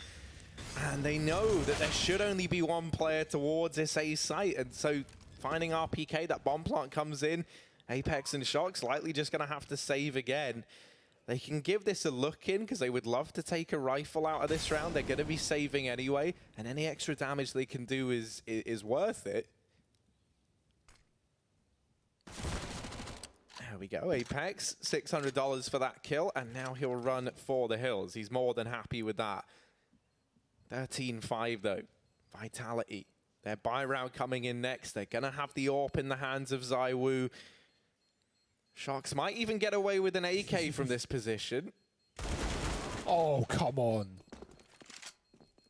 And they know that there should only be 1 player towards this A site. And so finding RPK, that bomb plant comes in. Apex and Shox likely just going to have to save again. They can give this a look in because they would love to take a rifle out of this round. They're going to be saving anyway. And any extra damage they can do is worth it. There we go, Apex, $600 for that kill, and now he'll run for the hills. He's more than happy with that. 13-5 though, Vitality. Their buy round coming in next. They're gonna have the AWP in the hands of ZywOo. Shox might even get away with an AK from this position. Oh, come on.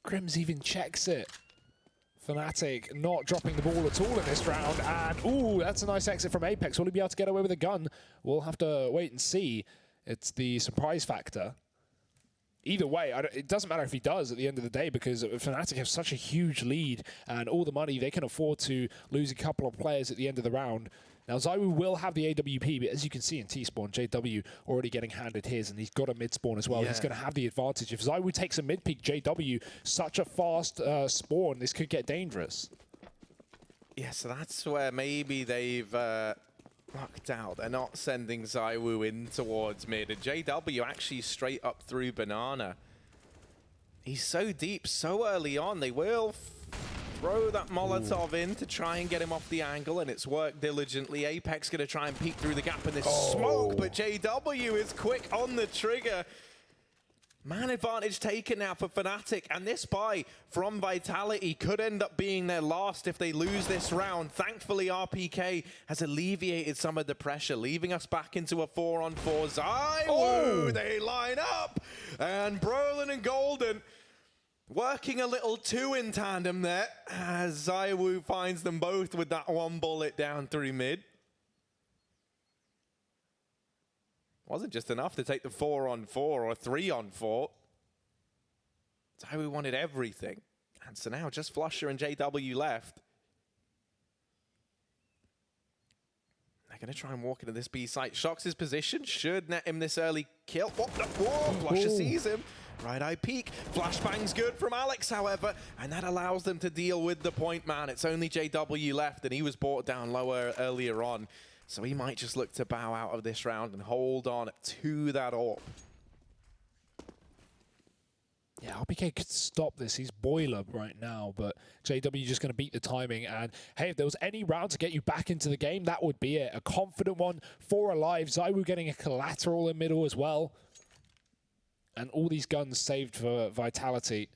Crims even checks it. Fnatic not dropping the ball at all in this round, and ooh, that's a nice exit from Apex. Will he be able to get away with a gun? We'll have to wait and see. It's the surprise factor. Either way, it doesn't matter if he does at the end of the day, because Fnatic have such a huge lead, and all the money, they can afford to lose a couple of players at the end of the round. Now, ZywOo will have the AWP, but as you can see in T-spawn, JW already getting handed his, and he's got a mid-spawn as well. Yeah. He's going to have the advantage. If ZywOo takes a mid-peak, JW, such a fast spawn, this could get dangerous. Yeah, so that's where maybe they've lucked out. They're not sending ZywOo in towards mid, and JW actually straight up through Banana. He's so deep so early on, they will throw that Molotov in to try and get him off the angle, and it's worked diligently. Apex going to try and peek through the gap in this smoke, but JW is quick on the trigger. Man advantage taken now for Fnatic, and this buy from Vitality could end up being their last if they lose this round. Thankfully, RPK has alleviated some of the pressure, leaving us back into a 4-on-4. ZywOo, they line up, and Brolin and Golden working a little too in tandem there, as ZywOo finds them both with that 1 bullet down through mid. Wasn't just enough to take the 4-on-4 or 3-on-4. ZywOo wanted everything. And so now just Flusher and JW left. They're going to try and walk into this B site. Shox's position should net him this early kill. What the? Whoa, Flusher sees him. Right eye peek. Flashbang's good from Alex, however, and that allows them to deal with the point man. It's only JW left, and he was brought down lower earlier on. So he might just look to bow out of this round and hold on to that AWP. Yeah, RPK could stop this. He's boiler right now, but JW just going to beat the timing. And hey, if there was any round to get you back into the game, that would be it. A confident one, 4 alive. ZywOo getting a collateral in middle as well. And all these guns saved for Vitality.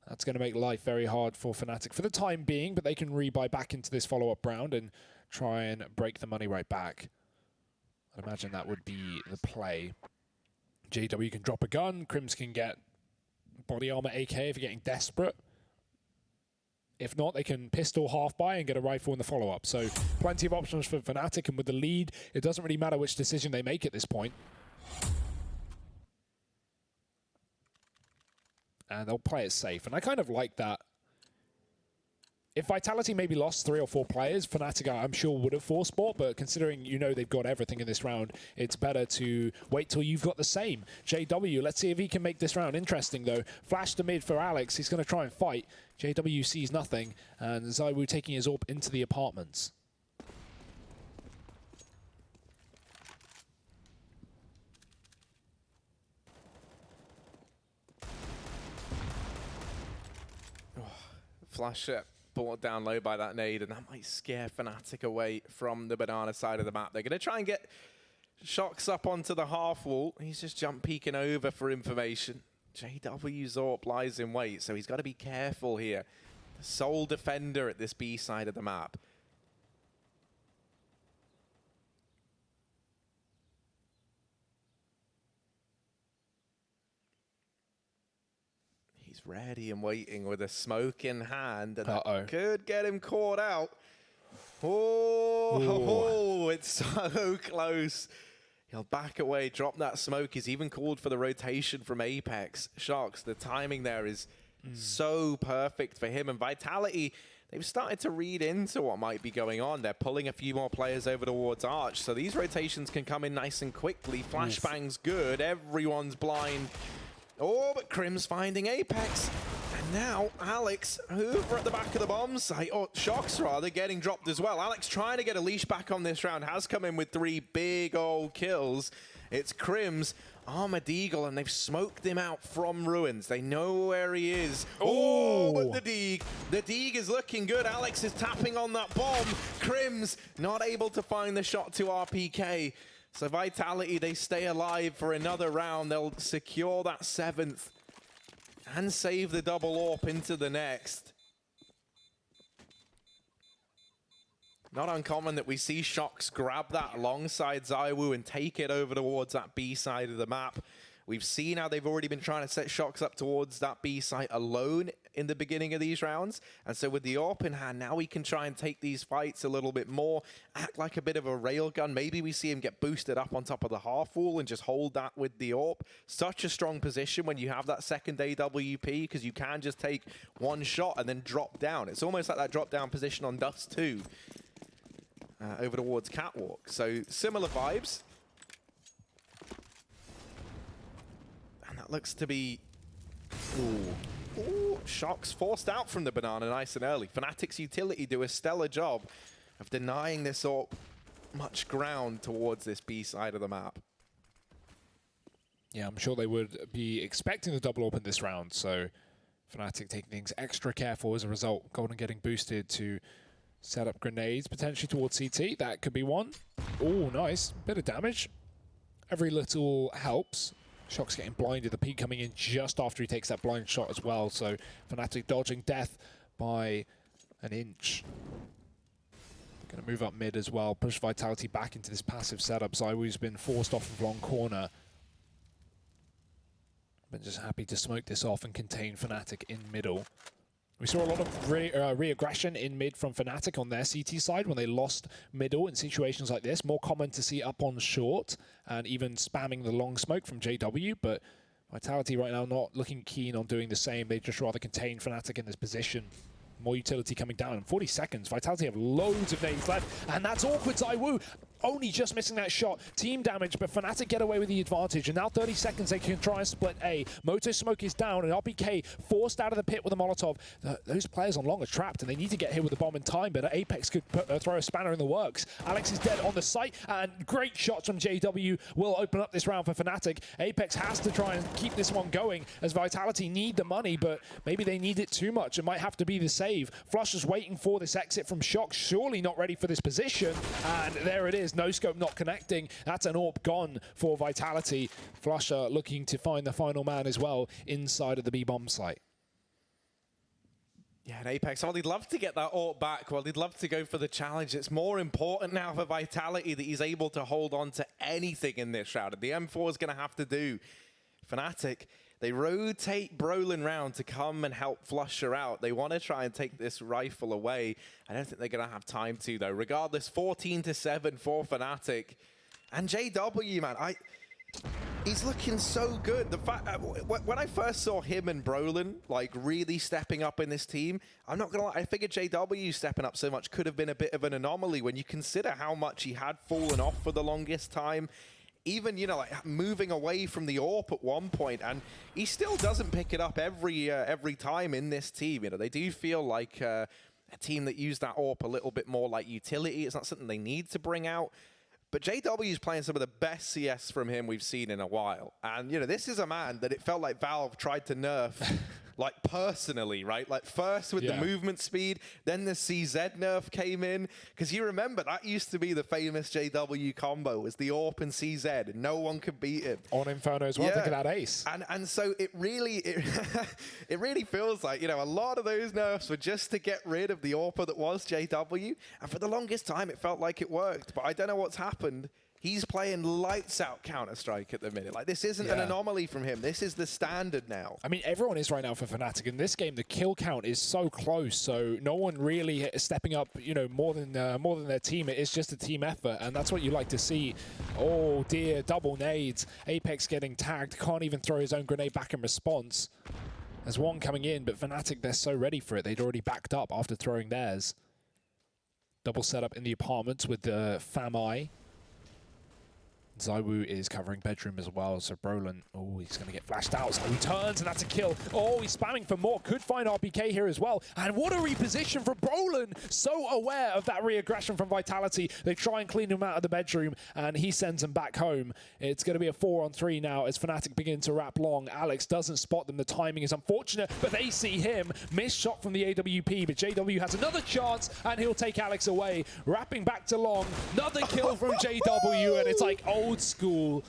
That's going to make life very hard for Fnatic for the time being, but they can rebuy back into this follow-up round and try and break the money right back. I'd imagine that would be the play. JW can drop a gun. Crims can get body armor AK if you're getting desperate. If not, they can pistol half by and get a rifle in the follow-up. So plenty of options for fnatic, and with the lead, it doesn't really matter which decision they make at this point. And they'll play it safe. And I kind of like that. If Vitality maybe lost 3 or 4 players, fnatic, I'm sure, would have forced sport, but considering they've got everything in this round, it's better to wait till you've got the same. JW, let's see if he can make this round interesting, though. Flash to mid for Alex. He's going to try and fight. JW sees nothing, and ZywOo taking his AWP into the apartments. Flash brought down low by that nade, and that might scare fnatic away from the banana side of the map. They're going to try and get Shox up onto the half wall. He's just jump peeking over for information. JW's AWP lies in wait, so he's got to be careful here. The sole defender at this B side of the map. He's ready and waiting with a smoke in hand, and that could get him caught out. Oh, it's so close. He'll back away, drop that smoke. He's even called for the rotation from Apex. Shox, the timing there is so perfect for him. And Vitality, they've started to read into what might be going on. They're pulling a few more players over towards Arch, so these rotations can come in nice and quickly. Flashbang's good, everyone's blind. Oh, but Crim's finding Apex. And now Alex, over at the back of the bomb site, or Shox rather, getting dropped as well. Alex trying to get a leash back on this round, has come in with 3 big old kills. It's Crim's Armored Eagle, and they've smoked him out from Ruins. They know where he is. Oh, but the Deeg is looking good. Alex is tapping on that bomb. Crim's not able to find the shot to RPK. So Vitality, they stay alive for another round. They'll secure that 7th and save the double AWP into the next. Not uncommon that we see Shox grab that alongside ZywOo and take it over towards that B side of the map. We've seen how they've already been trying to set Shox up towards that B site alone in the beginning of these rounds. And so with the AWP in hand, now we can try and take these fights a little bit more, act like a bit of a railgun. Maybe we see him get boosted up on top of the half wall and just hold that with the AWP. Such a strong position when you have that second AWP, because you can just take one shot and then drop down. It's almost like that drop down position on Dust 2 over towards Catwalk. So similar vibes. And that looks to be... Ooh, Shox forced out from the banana nice and early. fnatic's utility do a stellar job of denying this AWP much ground towards this B side of the map. Yeah, I'm sure they would be expecting the double AWP in this round, so fnatic taking things extra careful as a result. Golden getting boosted to set up grenades potentially towards CT. That could be one. Oh, nice. Bit of damage. Every little helps. Shox getting blinded, the peak coming in just after he takes that blind shot as well. So fnatic dodging death by an inch. Gonna move up mid as well, push Vitality back into this passive setup. ZywOo's been forced off of long corner. But just happy to smoke this off and contain fnatic in middle. We saw a lot of re-aggression in mid from fnatic on their CT side when they lost middle in situations like this. More common to see up on short and even spamming the long smoke from JW, but Vitality right now not looking keen on doing the same. They just rather contain fnatic in this position. More utility coming down in 40 seconds. Vitality have loads of nades left, and that's awkward. ZywOo only just missing that shot. Team damage, but fnatic get away with the advantage. And now 30 seconds, they can try and split A. Moto Smoke is down, and RPK forced out of the pit with a Molotov. Those players on long are trapped, and they need to get hit with the bomb in time, but Apex could throw a spanner in the works. Alex is dead on the site, and great shots from JW will open up this round for fnatic. Apex has to try and keep this one going, as Vitality need the money, but maybe they need it too much. It might have to be the save. Flush is waiting for this exit from Shox, surely not ready for this position, and there it is. No scope not connecting. That's an AWP gone for Vitality. Flusher looking to find the final man as well inside of the B-bomb site. Yeah, and Apex, they'd love to get that AWP back. Well, they'd love to go for the challenge. It's more important now for Vitality that he's able to hold on to anything in this round. And the M4 is going to have to do. fnatic, They rotate Brolin round to come and help Flusher out. They want to try and take this rifle away. I don't think they're going to have time to, though. Regardless, 14-7 for Fnatic. And JW, man, he's looking so good. The fact when I first saw him and Brolin like really stepping up in this team, I'm not gonna lie, I figured JW stepping up so much could have been a bit of an anomaly when you consider how much he had fallen off for the longest time. Even, you know, like moving away from the AWP at one point, and he still doesn't pick it up every time in this team. You know, they do feel like a team that use that AWP a little bit more like utility. It's not something they need to bring out. But JW is playing some of the best CS from him we've seen in a while. And, you know, this is a man that it felt like Valve tried to nerf, like, personally, right? Like, first with the movement speed, then the CZ nerf came in. Because you remember, that used to be the famous JW combo, was the AWP and CZ, and no one could beat him. On Inferno as well, think of that ace. And so it really, it really feels like, you know, a lot of those nerfs were just to get rid of the AWP that was JW. And for the longest time, it felt like it worked. But I don't know what's happened. He's playing lights out Counter-Strike at the minute. Like, this isn't an anomaly from him. This is the standard now. I mean, everyone is right now for Fnatic. In this game, the kill count is so close, so no one really is stepping up, you know, more than their team. It is just a team effort, and that's what you like to see. Oh dear, double nades. Apex getting tagged, can't even throw his own grenade back in response. There's one coming in, but Fnatic, they're so ready for it. They'd already backed up after throwing theirs. Double setup in the apartments with the FAMI. Zywoo is covering bedroom as well, so Brolin, oh, he's going to get flashed out. So he turns, and that's a kill. Oh, he's spamming for more. Could find RPK here as well. And what a reposition from Brolin. So aware of that re-aggression from Vitality. They try and clean him out of the bedroom, and he sends him back home. It's going to be a 4-on-3 now as Fnatic begin to wrap long. Alex doesn't spot them. The timing is unfortunate, but they see him. Missed shot from the AWP, but JW has another chance, and he'll take Alex away. Wrapping back to long. Another kill from JW, and it's like old school.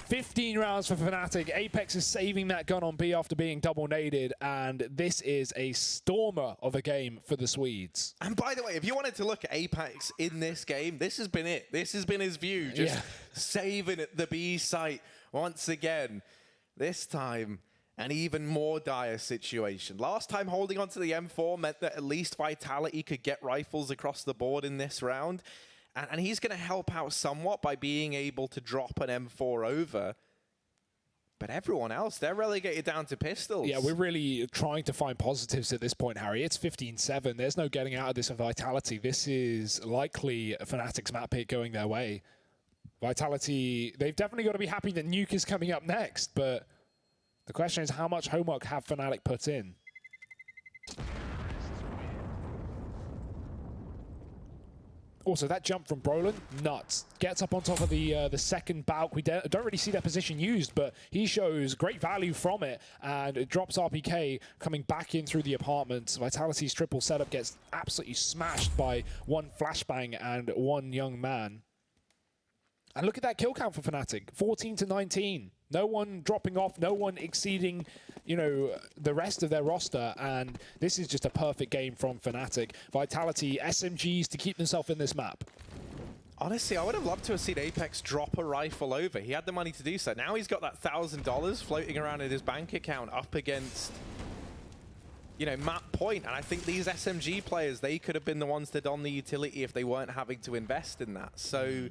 15 rounds for Fnatic. Apex is saving that gun on B after being double naded, and this is a stormer of a game for the Swedes. And by the way, if you wanted to look at Apex in this game, this has been it. This has been his view, just saving at the B site once again. This time, an even more dire situation. Last time holding onto the M4 meant that at least Vitality could get rifles across the board in this round. And he's going to help out somewhat by being able to drop an M4 over. But everyone else, they're relegated down to pistols. Yeah, we're really trying to find positives at this point, Harry. It's 15-7. There's no getting out of this for Vitality. This is likely Fnatic's map pick going their way. Vitality, they've definitely got to be happy that Nuke is coming up next, but the question is how much homework have Fnatic put in? Also, that jump from Brolin, nuts. Gets up on top of the second balk. We don't really see that position used, but he shows great value from it, and it drops RPK coming back in through the apartments. Vitality's triple setup gets absolutely smashed by one flashbang and one young man. And look at that kill count for Fnatic, 14-19. No one dropping off, no one exceeding, you know, the rest of their roster. And this is just a perfect game from Fnatic. Vitality, SMGs to keep themselves in this map. Honestly, I would have loved to have seen Apex drop a rifle over. He had the money to do so. Now he's got that $1,000 floating around in his bank account up against, you know, map point. And I think these SMG players, they could have been the ones to don the utility if they weren't having to invest in that. So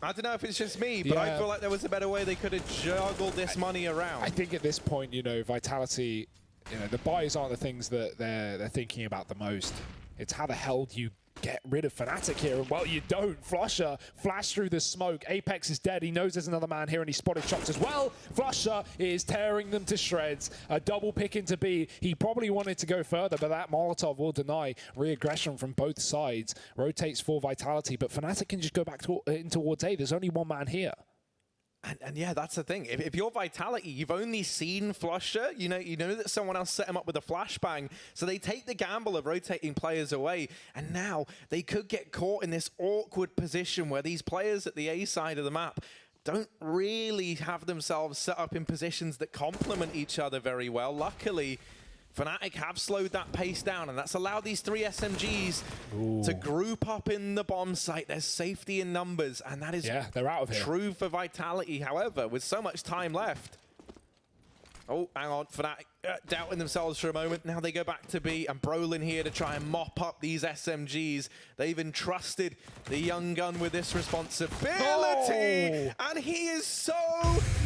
I don't know if it's just me, but I feel like there was a better way they could have juggled this money around. I think at this point, you know, Vitality, you know, the buys aren't the things that they're thinking about the most. It's how the hell do you get rid of Fnatic here? And well, you don't. Flusher flash through the smoke. Apex is dead. He knows there's another man here, and he spotted shots as well. Flusher is tearing them to shreds. A double pick into B. He probably wanted to go further, but that Molotov will deny re-aggression from both sides. Rotates for Vitality, but Fnatic can just go back in towards A. There's only one man here. And yeah, that's the thing. If you're Vitality, you've only seen Flusher. You know that someone else set him up with a flashbang. So they take the gamble of rotating players away. And now they could get caught in this awkward position where these players at the A side of the map don't really have themselves set up in positions that complement each other very well. Luckily, Fnatic have slowed that pace down, and that's allowed these 3 SMGs to group up in the bomb site. There's safety in numbers, and that is they're out of here. True for Vitality. However, with so much time left, oh, hang on, Fnatic doubting themselves for a moment. Now they go back to B, and Brolin here to try and mop up these SMGs. They've entrusted the young gun with this responsibility, and he is so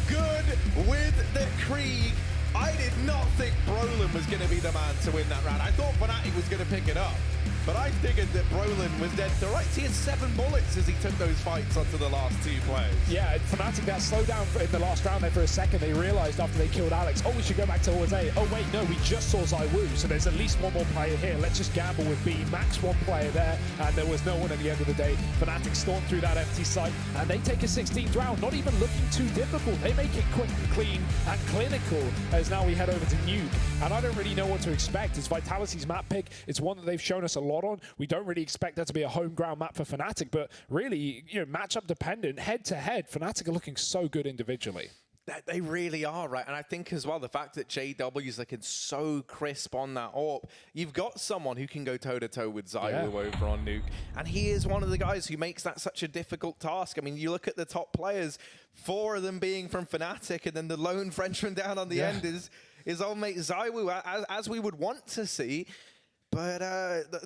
good with the Krieg. I did not think Brolin was going to be the man to win that round. I thought Fnatic was going to pick it up, but I figured that Brolin was dead to rights. He had 7 bullets as he took those fights onto the last 2 players. Yeah, Fnatic got slowed down in the last round there for a second. They realized after they killed Alex, oh, we should go back to Jose. Oh, wait, no, we just saw Zywoo, so there's at least one more player here. Let's just gamble with B. Max 1 player there, and there was no one at the end of the day. Fnatic stormed through that empty site, and they take a 16th round, not even looking too difficult. They make it quick and clean and clinical, as now we head over to Nuke. And I don't really know what to expect. It's Vitality's map pick. It's one that they've shown us a lot on. We don't really expect that to be a home ground map for Fnatic, but really, you know, matchup dependent, head to head, Fnatic are looking so good individually. They really are, right? And I think as well, the fact that JW is looking so crisp on that AWP, you've got someone who can go toe-to-toe with Zywoo over on Nuke. And he is one of the guys who makes that such a difficult task. I mean, you look at the top players, 4 of them being from Fnatic, and then the lone Frenchman down on the end is old mate Zywoo, as we would want to see. But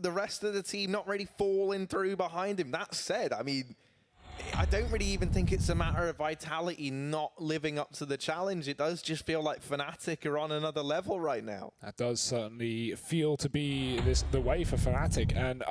the rest of the team not really falling through behind him. That said, I mean, I don't really even think it's a matter of Vitality not living up to the challenge. It does just feel like Fnatic are on another level right now. That does certainly feel to be the way for Fnatic. And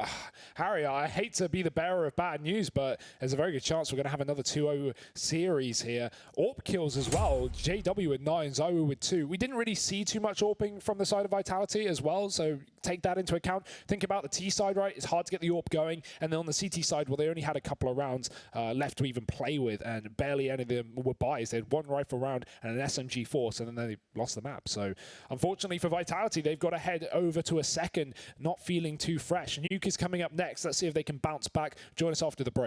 Harry, I hate to be the bearer of bad news, but there's a very good chance we're going to have another 2-0 series here. AWP kills as well. JW with 9, Zywoo with 2. We didn't really see too much AWPing from the side of Vitality as well, so take that into account. Think about the T side, right? It's hard to get the AWP going. And then on the CT side, well, they only had a couple of rounds left to even play with, and barely any of them were buys. They had 1 rifle round and an SMG force, and then they lost the map. So unfortunately for Vitality, they've got to head over to a second, not feeling too fresh. Nuke is coming up next. Let's see if they can bounce back. Join us after the break.